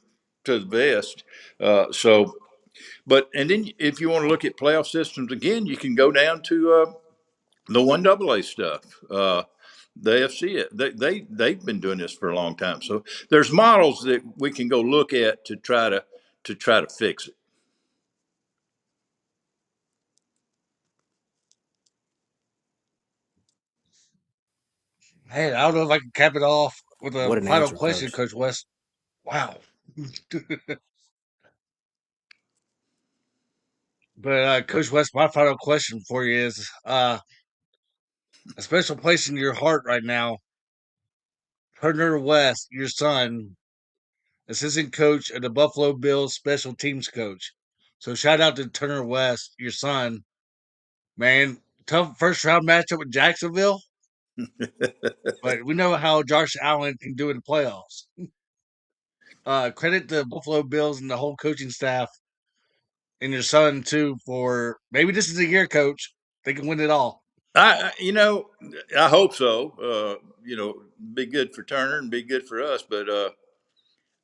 to the vest. But and then if you want to look at playoff systems again, you can go down to the one AA stuff. The AFC, they've been doing this for a long time. So there's models that we can go look at to try to fix it. Hey, I don't know if I can cap it off with a What an final answer, question, coach. Coach West. Wow. But Coach West, my final question for you is a special place in your heart right now. Turner West, your son, assistant coach of the Buffalo Bills, special teams coach. So shout out to Turner West, your son. Man, tough first round matchup with Jacksonville, but we know how Josh Allen can do in the playoffs. Credit the Buffalo Bills and the whole coaching staff and your son too for maybe this is a year, coach. They can win it all. I hope so. Be good for Turner and be good for us. But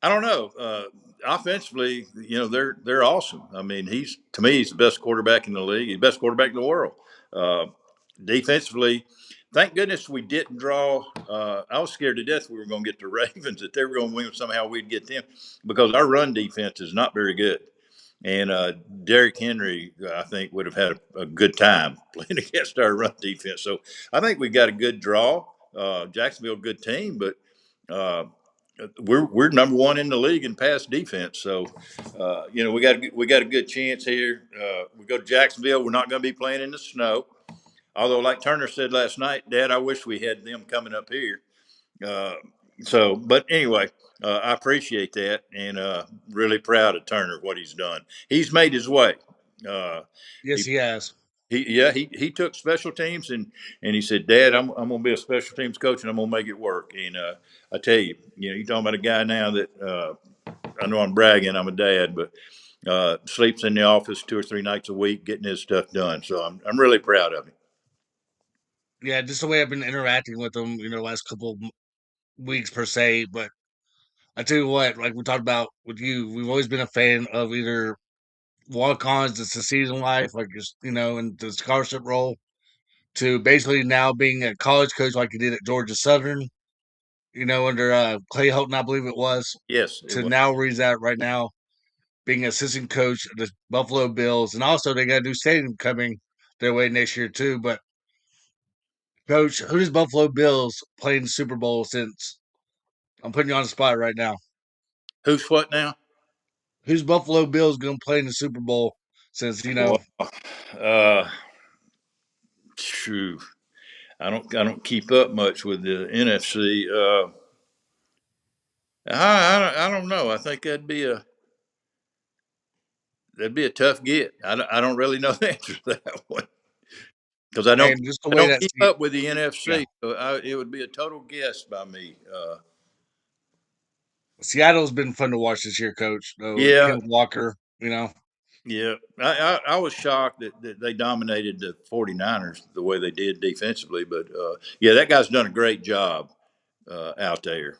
I don't know. Offensively, they're awesome. I mean, to me, he's the best quarterback in the league. He's the best quarterback in the world. Uh, Defensively, thank goodness we didn't draw. I was scared to death we were going to get the Ravens, that they were going to win somehow. We'd get them because our run defense is not very good. And Derrick Henry, I think, would have had a good time playing against our run defense. So I think we got a good draw. Jacksonville, good team, but uh, we're number one in the league in pass defense. So we got a good chance here. We go to Jacksonville. We're not going to be playing in the snow. Although, like Turner said last night, Dad, I wish we had them coming up here. Uh, but anyway, I appreciate that and really proud of Turner what he's done. He's made his way. Uh, Yes, he he has. he took special teams and he said, Dad, I'm going to be a special teams coach and I'm going to make it work. And I tell you, you're talking about a guy now that I know I'm bragging. I'm a dad, but sleeps in the office 2 or 3 nights a week getting his stuff done. So I'm really proud of him. Yeah, just the way I've been interacting with him, last couple of weeks per se. But I tell you what, like we talked about with you, we've always been a fan of either walk-ons that's the season life, like just in the scholarship role, to basically now being a college coach like he did at Georgia Southern, under Clay Helton, I believe it was, Yes, it to was. now where he's at right now, being assistant coach of the Buffalo Bills, and also they got a new stadium coming their way next year too. But coach, who does Buffalo Bills play in the Super Bowl since? I'm putting you on the spot right now. Who's what now? Who's Buffalo Bills going to play in the Super Bowl since Well, uh, True. I don't keep up much with the NFC. I don't know. I think that'd be a tough get. I don't really know the answer to that one because I don't and just the I way don't that keep up with the yeah. NFC. So it would be a total guess by me. Seattle's been fun to watch this year, Coach. Though Yeah, Kenneth Walker, yeah. I was shocked that they dominated the 49ers the way they did defensively. But yeah, that guy's done a great job out there.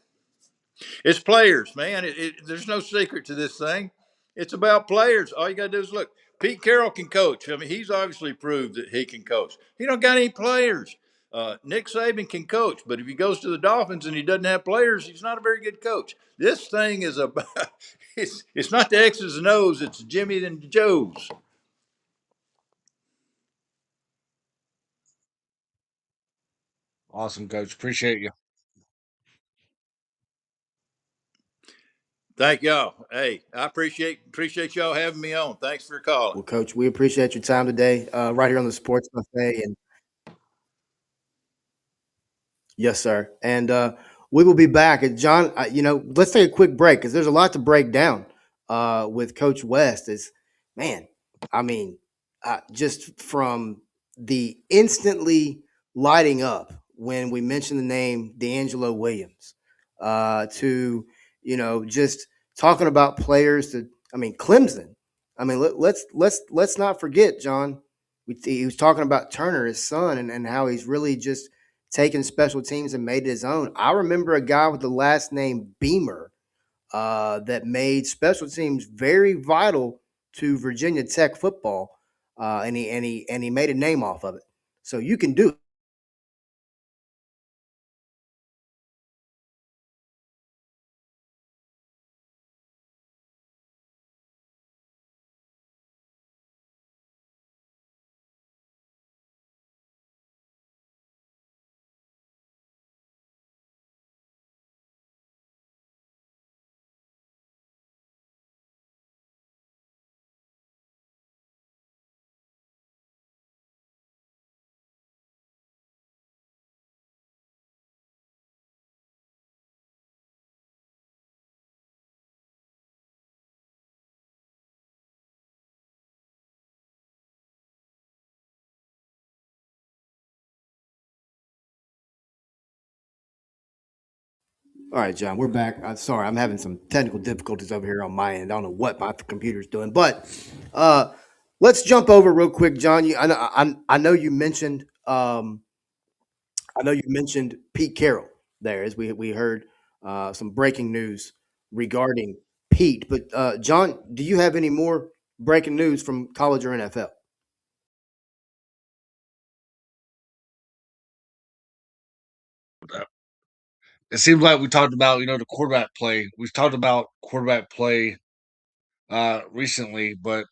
It's players, man. There's no secret to this thing. It's about players. All you got to do is look. Pete Carroll can coach. I mean, he's obviously proved that he can coach. He don't got any players. Nick Saban can coach, but if he goes to the Dolphins and he doesn't have players, he's not a very good coach. This thing is about it's not the X's and O's, it's Jimmy and the Joes. awesome, Coach. Appreciate you. Thank y'all. Hey, I appreciate y'all having me on. Thanks for calling. Well, Coach, we appreciate your time today, right here on the Sports Buffet, and yes, sir. And we will be back. And John, let's take a quick break because there's a lot to break down with Coach West. Is man, I mean, just from the instantly lighting up when we mentioned the name D'Angelo Williams, to just talking about players that I mean Clemson. I mean, let's not forget, John. He was talking about Turner, his son, and how he's really just taken special teams and made it his own. I remember a guy with the last name Beamer that made special teams very vital to Virginia Tech football, and he made a name off of it. So you can do it. All right, John, we're back. Sorry, I'm having some technical difficulties over here on my end. I don't know what my computer's doing, but uh, let's jump over real quick, John. I know you mentioned Pete Carroll there as we heard some breaking news regarding Pete. But John, do you have any more breaking news from college or NFL? It seems like we talked about the quarterback play. We've talked about quarterback play recently, but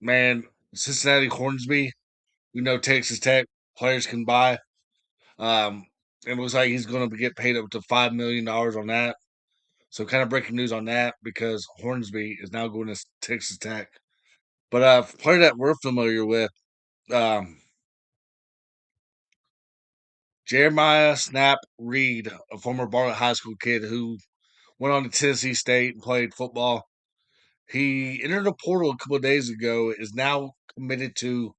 man, Cincinnati Hornsby, we know Texas Tech players can buy. Um, it looks like he's going to get paid up to $5 million on that. So kind of breaking news on that because Hornsby is now going to Texas Tech. But player that we're familiar with, um, Jeremiah Snap Reed, a former Bartlett High School kid who went on to Tennessee State and played football. He entered the portal a couple of days ago, is now committed to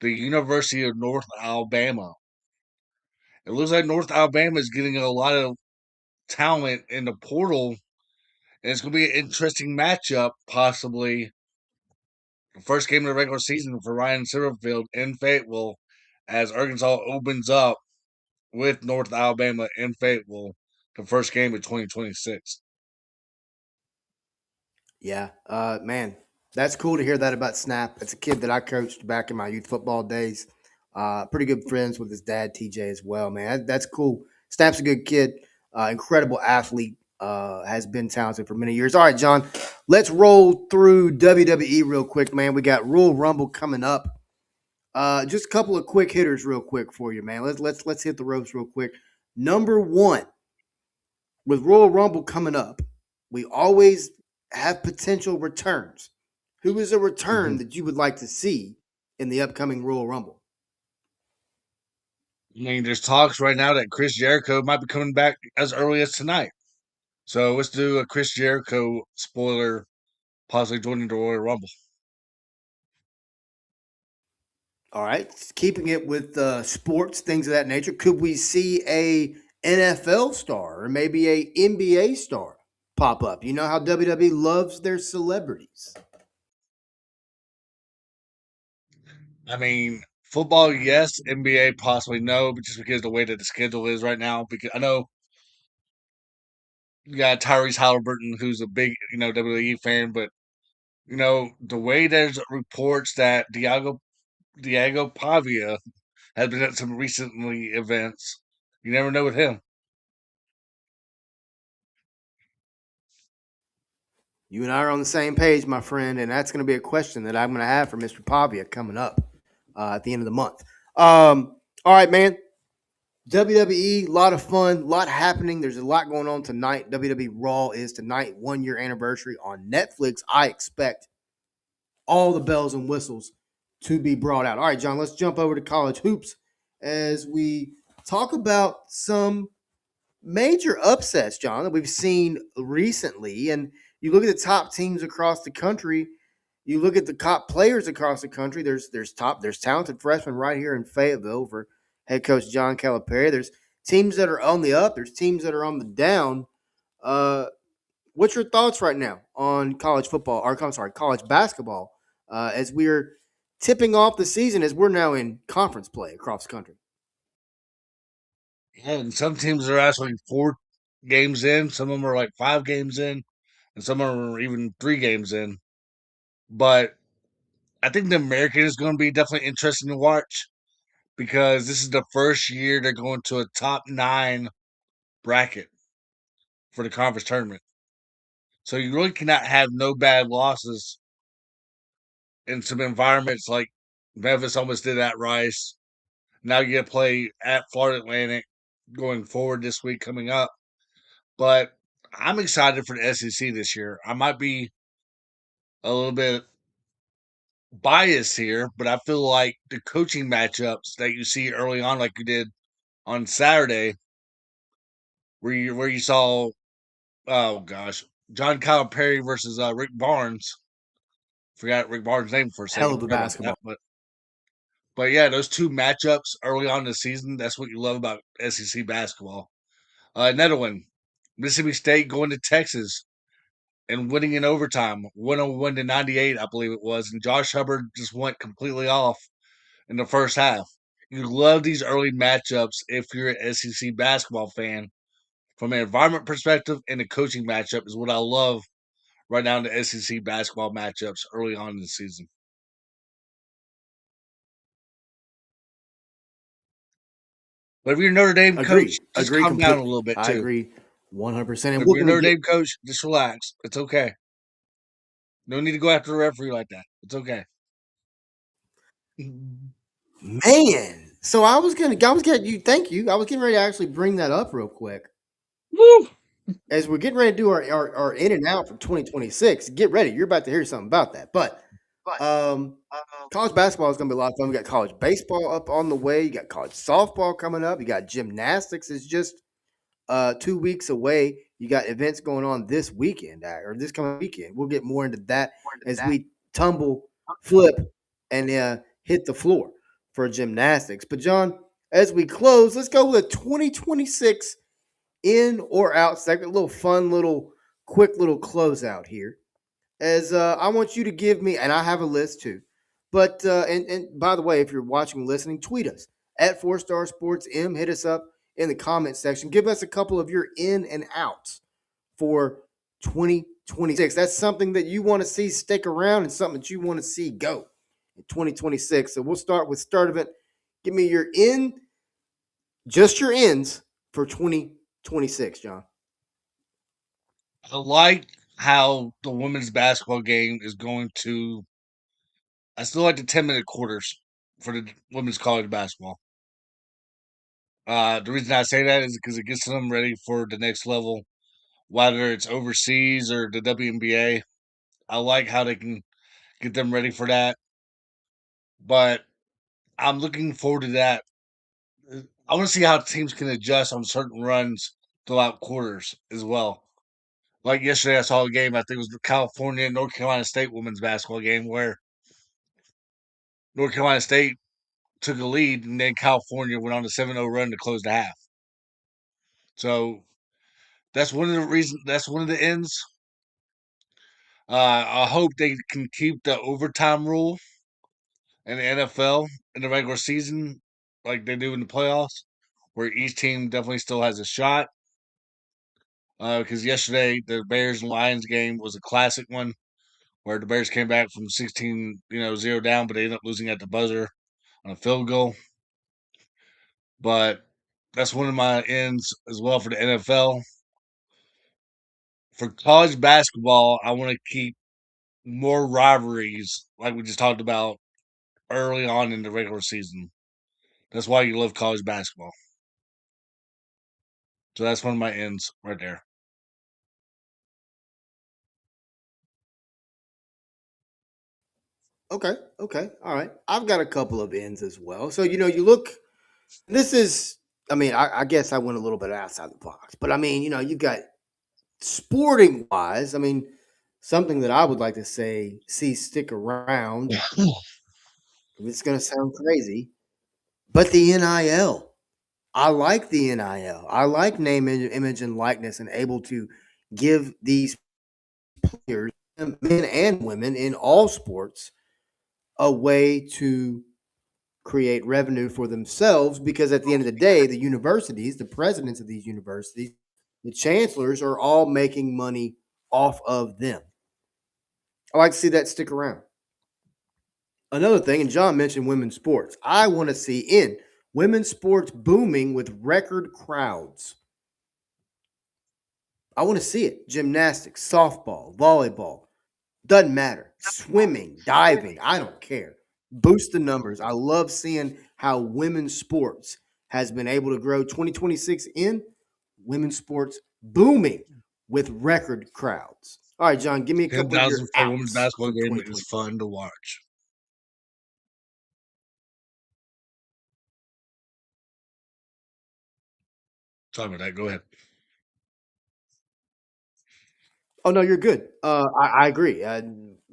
the University of North Alabama. It looks like North Alabama is getting a lot of talent in the portal, and it's going to be an interesting matchup, possibly. The first game of the regular season for Ryan Silverfield in Fayetteville as Arkansas opens up with North Alabama in Fayetteville, the first game of 2026. Yeah, man, that's cool to hear that about Snap. It's a kid that I coached back in my youth football days. Pretty good friends with his dad, TJ, as well. Man, that's cool. Snap's a good kid, incredible athlete. Has been talented for many years. All right, John, let's roll through WWE real quick, man. We got Royal Rumble coming up. Just a couple of quick hitters, real quick for you, man. Let's hit the ropes real quick. Number one, with Royal Rumble coming up, we always have potential returns. Who is a return Mhm. that you would like to see in the upcoming Royal Rumble? I mean, there's talks right now that Chris Jericho might be coming back as early as tonight. So let's do a Chris Jericho spoiler, possibly joining the Royal Rumble. All right, keeping it with sports, things of that nature. Could we see a NFL star or maybe a NBA star? pop up. You know how WWE loves their celebrities. I mean, football, yes. NBA, possibly no, but just because of the way that the schedule is right now. Because I know you got Tyrese Halliburton, who's a big, WWE fan, but the way there's reports that Diego Pavia has been at some recently events, you never know with him. You and I are on the same page, my friend, and that's going to be a question that I'm going to have for Mr. Pavia coming up at the end of the month. All right, man. WWE, a lot of fun, a lot happening. There's a lot going on tonight. WWE Raw is tonight, 1 year anniversary on Netflix. I expect all the bells and whistles to be brought out. All right, John, let's jump over to college hoops as we talk about some major upsets, John, that we've seen recently. And you look at the top teams across the country. You look at the top players across the country. There's talented freshmen right here in Fayetteville for head coach John Calipari. There's teams that are on the up. There's teams that are on the down. What's your thoughts right now on college football, or I'm sorry, college basketball, as we're tipping off the season as we're now in conference play across the country? Yeah, and some teams are actually 4 games in. Some of them are like 5 games in, and some of them are even 3 games in. But I think the American is going to be definitely interesting to watch because this is the first year they're going to a top 9 bracket for the conference tournament. So you really cannot have no bad losses in some environments like Memphis almost did at Rice. Now you get to play at Florida Atlantic going forward this week coming up. But I'm excited for the SEC this year. I might be a little bit biased here, but I feel like the coaching matchups that you see early on, like you did on Saturday, where you saw, oh gosh, John Calipari versus Rick Barnes. Forgot Rick Barnes' name for a Hell second. of a Forgot about that, basketball. but yeah, those 2 matchups early on in the season. That's what you love about SEC basketball. Another one, Mississippi State going to Texas and winning in overtime, 101-98, I believe it was. And Josh Hubbard just went completely off in the first half. You love these early matchups if you're an SEC basketball fan. From an environment perspective and the coaching matchup is what I love right now in the SEC basketball matchups early on in the season. But if you're a Notre Dame coach, Agree. just Agree calm down a completely. little bit I too. agree 100%. And If we're you're a going to Notre get, Dame coach, just relax. It's okay. No need to go after the referee like that. It's okay. man. So I was getting you, thank you. I was getting ready to actually bring that up real quick. Woo! As we're getting ready to do our in and out for 2026, get ready. You're about to hear something about that. But um, college basketball is going to be a lot of fun. We got college baseball up on the way. You got college softball coming up. You got gymnastics is just 2 weeks away. You got events going on this weekend or this coming weekend. We'll get more into that as we tumble, flip, and hit the floor for gymnastics. But John, as we close, let's go with a 2026 in or out segment. A little fun, quick little closeout here. As I want you to give me, and I have a list too. But and by the way, if you're watching and listening, tweet us at 4 Star Sports M. Hit us up in the comment section. Give us a couple of your in and outs for 2026. That's something that you want to see stick around and something that you want to see go in 2026. So we'll start with start of it. Give me your in, just your ends for 2026, John. I like how the women's basketball game is going to. I still like the 10-minute quarters for the women's college basketball. The reason I say that is because it gets them ready for the next level, whether it's overseas or the WNBA. I like how they can get them ready for that. But I'm looking forward to that. I want to see how teams can adjust on certain runs throughout quarters as well. Like yesterday, I saw a game. I think it was the California North Carolina State women's basketball game where North Carolina State took a lead, and then California went on a 7-0 run to close the half. So That's one of the reasons. That's one of the ends. I hope they can keep the overtime rule in the NFL in the regular season, like they do in the playoffs, where each team definitely still has a shot. Because yesterday the Bears and Lions game was a classic one, where the Bears came back from 16, 0 down, but they ended up losing at the buzzer on a field goal. But that's one of my ends as well for the NFL. For college basketball, I want to keep more rivalries, like we just talked about early on in the regular season. That's why you love college basketball. So that's one of my ends right there. Okay, okay, all right. I've got a couple of ends as well. So you look. This is. I mean, I guess I went a little bit outside the box, but I mean, you got sporting wise. I mean, something that I would like to see stick around. It's going to sound crazy, but the NIL. I like the NIL. I like name, image, and likeness, and able to give these players, men and women in all sports, a way to create revenue for themselves. Because at the end of the day, the universities, the presidents of these universities, the chancellors are all making money off of them. I like to see that stick around. Another thing, and John mentioned women's sports. I want to see in women's sports booming with record crowds. I want to see it. Gymnastics, softball, volleyball, doesn't matter. Swimming, diving, I don't care. Boost the numbers. I love seeing how women's sports has been able to grow 2026 in women's sports booming with record crowds. All right, John, give me a couple of your 10,000 for a women's outs basketball for game is 2020. fun to watch. Sorry about that. Go ahead. Oh no, you're good. I agree.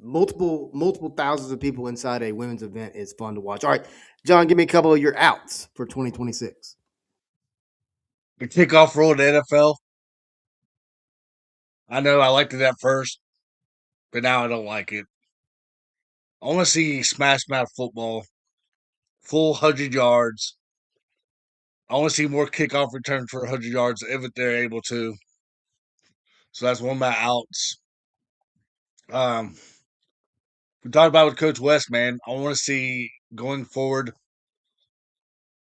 Multiple thousands of people inside a women's event is fun to watch. All right, John, give me a couple of your outs for 2026. The kickoff rule in the NFL. I know I liked it at first, but now I don't like it. I want to see smash mouth football, full 100 yards. I want to see more kickoff returns for 100 yards if they're able to. So that's one of my outs. Um, we talked about with Coach West, man. I want to see going forward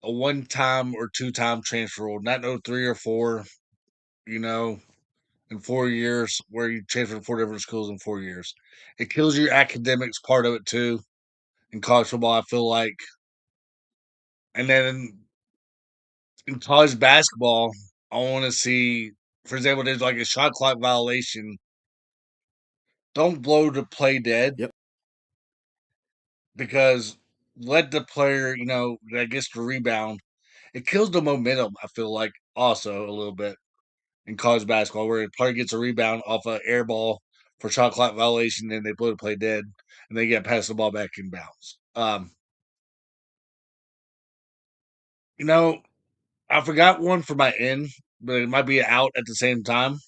a one-time or two-time transfer rule, not no 3 or 4. You know, in 4 years, where you transfer to 4 different schools in 4 years. It kills your academics part of it too in college football. I feel like, and then in college basketball, I want to see, for example, there's like a shot clock violation. Don't blow the play dead Yep. because let the player, that gets the rebound. It kills the momentum. I feel like also a little bit in college basketball, where a player gets a rebound off an air ball for shot clock violation, and they blow the play dead, and they get pass the ball back in bounds. You know, I forgot one for my in, but it might be out at the same time.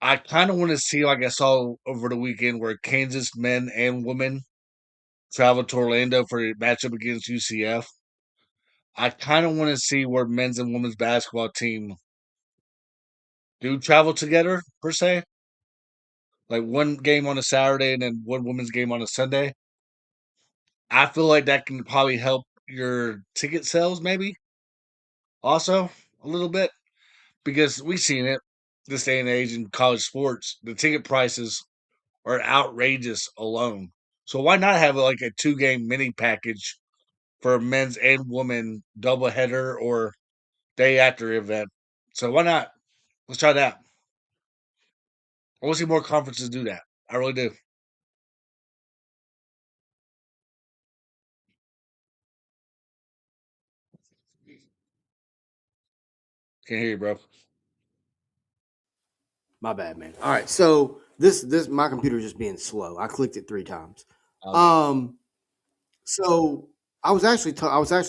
I kind of want to see, like I saw over the weekend, where Kansas men and women travel to Orlando for a matchup against UCF. I kind of want to see where men's and women's basketball team do travel together per se, like one game on a Saturday and then one women's game on a Sunday. I feel like that can probably help your ticket sales, maybe also a little bit, because we've seen it this day and age in college sports. The ticket prices are outrageous alone. So why not have like a 2 game mini package for a men's and women doubleheader or day after event? So why not? Let's try that. I want to see more conferences do that. I really do. Can't hear you, bro. My bad, man. All right, so this my computer just being slow. I clicked it 3 times. All good. Um, so I was actually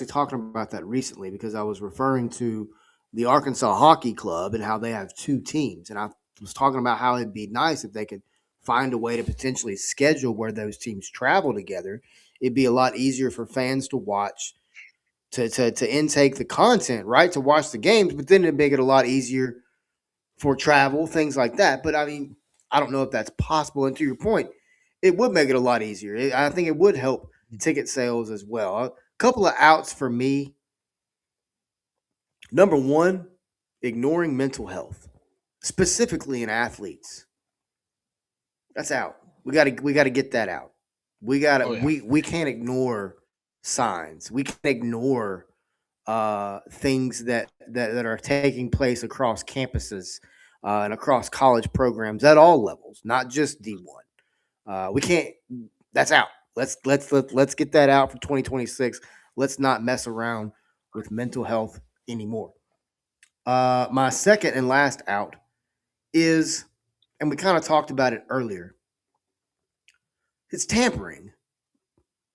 talking about that recently because I was referring to the Arkansas Hockey Club and how they have two teams. And I was talking about how it'd be nice if they could find a way to potentially schedule where those teams travel together. It'd be a lot easier for fans to watch, to intake the content, right? To watch the games, but then it'd make it a lot easier for travel, things like that. But I mean, I don't know if that's possible. And to your point, it would make it a lot easier. I think it would help ticket sales as well. A couple of outs for me. Number one, ignoring mental health, specifically in athletes. That's out. We gotta get that out. We gotta Oh yeah. we can't ignore signs. We can't ignore things that are taking place across campuses and across college programs at all levels, not just D1. We can't. That's out. Let's get that out for 2026. Let's not mess around with mental health anymore. My second and last out is, and we kind of talked about it earlier. It's tampering,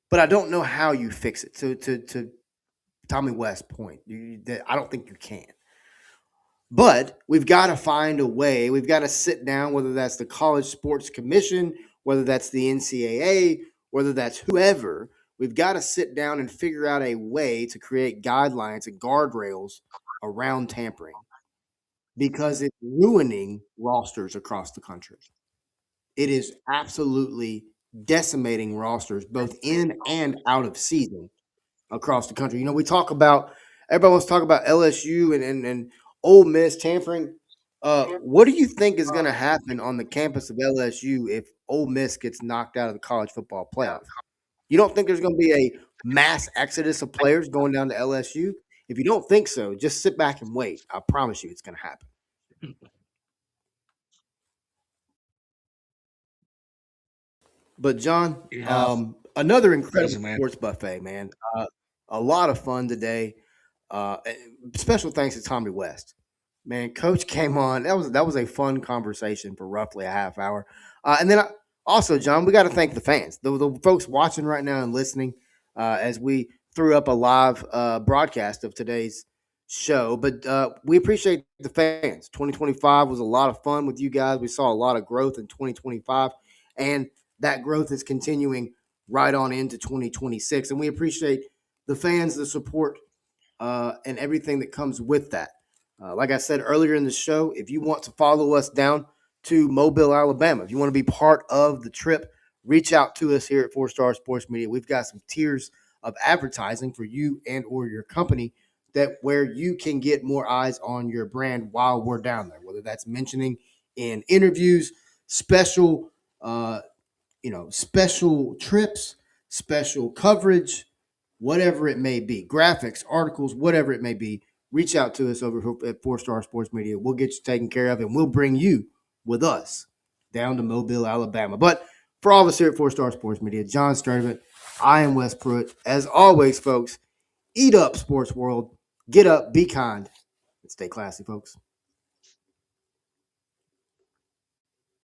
but I don't know how you fix it. To Tommy West's point, I don't think you can. But we've got to find a way. We've got to sit down, whether that's the College Sports Commission, whether that's the NCAA, whether that's whoever. We've got to sit down and figure out a way to create guidelines and guardrails around tampering because it's ruining rosters across the country. It is absolutely decimating rosters both in and out of season across the country. We talk about everybody wants to talk about LSU and Ole Miss tampering. What do you think is going to happen on the campus of LSU if Ole Miss gets knocked out of the college football playoff? You don't think there's going to be a mass exodus of players going down to LSU? If you don't think so, just sit back and wait. I promise you it's going to happen. But John, Yeah. another incredible Crazy man. sports buffet, man. A lot of fun today. Special thanks to Tommy West. Man, Coach came on. That was a fun conversation for roughly a half hour. And then also, John, we got to thank the fans, the folks watching right now and listening as we threw up a live broadcast of today's show. But we appreciate the fans. 2025 was a lot of fun with you guys. We saw a lot of growth in 2025, and that growth is continuing right on into 2026. And we appreciate the fans, the support, and everything that comes with that. Like I said earlier in the show, if you want to follow us down to Mobile, Alabama, if you want to be part of the trip, reach out to us here at 4 Star Sports Media. We've got some tiers of advertising for you and or your company that where you can get more eyes on your brand while we're down there, whether that's mentioning in interviews, special special trips, special coverage, whatever it may be, graphics, articles, whatever it may be. Reach out to us over at 4 Star Sports Media. We'll get you taken care of, and we'll bring you with us down to Mobile, Alabama. But for all of us here at 4 Star Sports Media, John Sturdivant, I am Wes Pruitt. As always, folks, eat up, sports world. Get up, be kind, and stay classy, folks.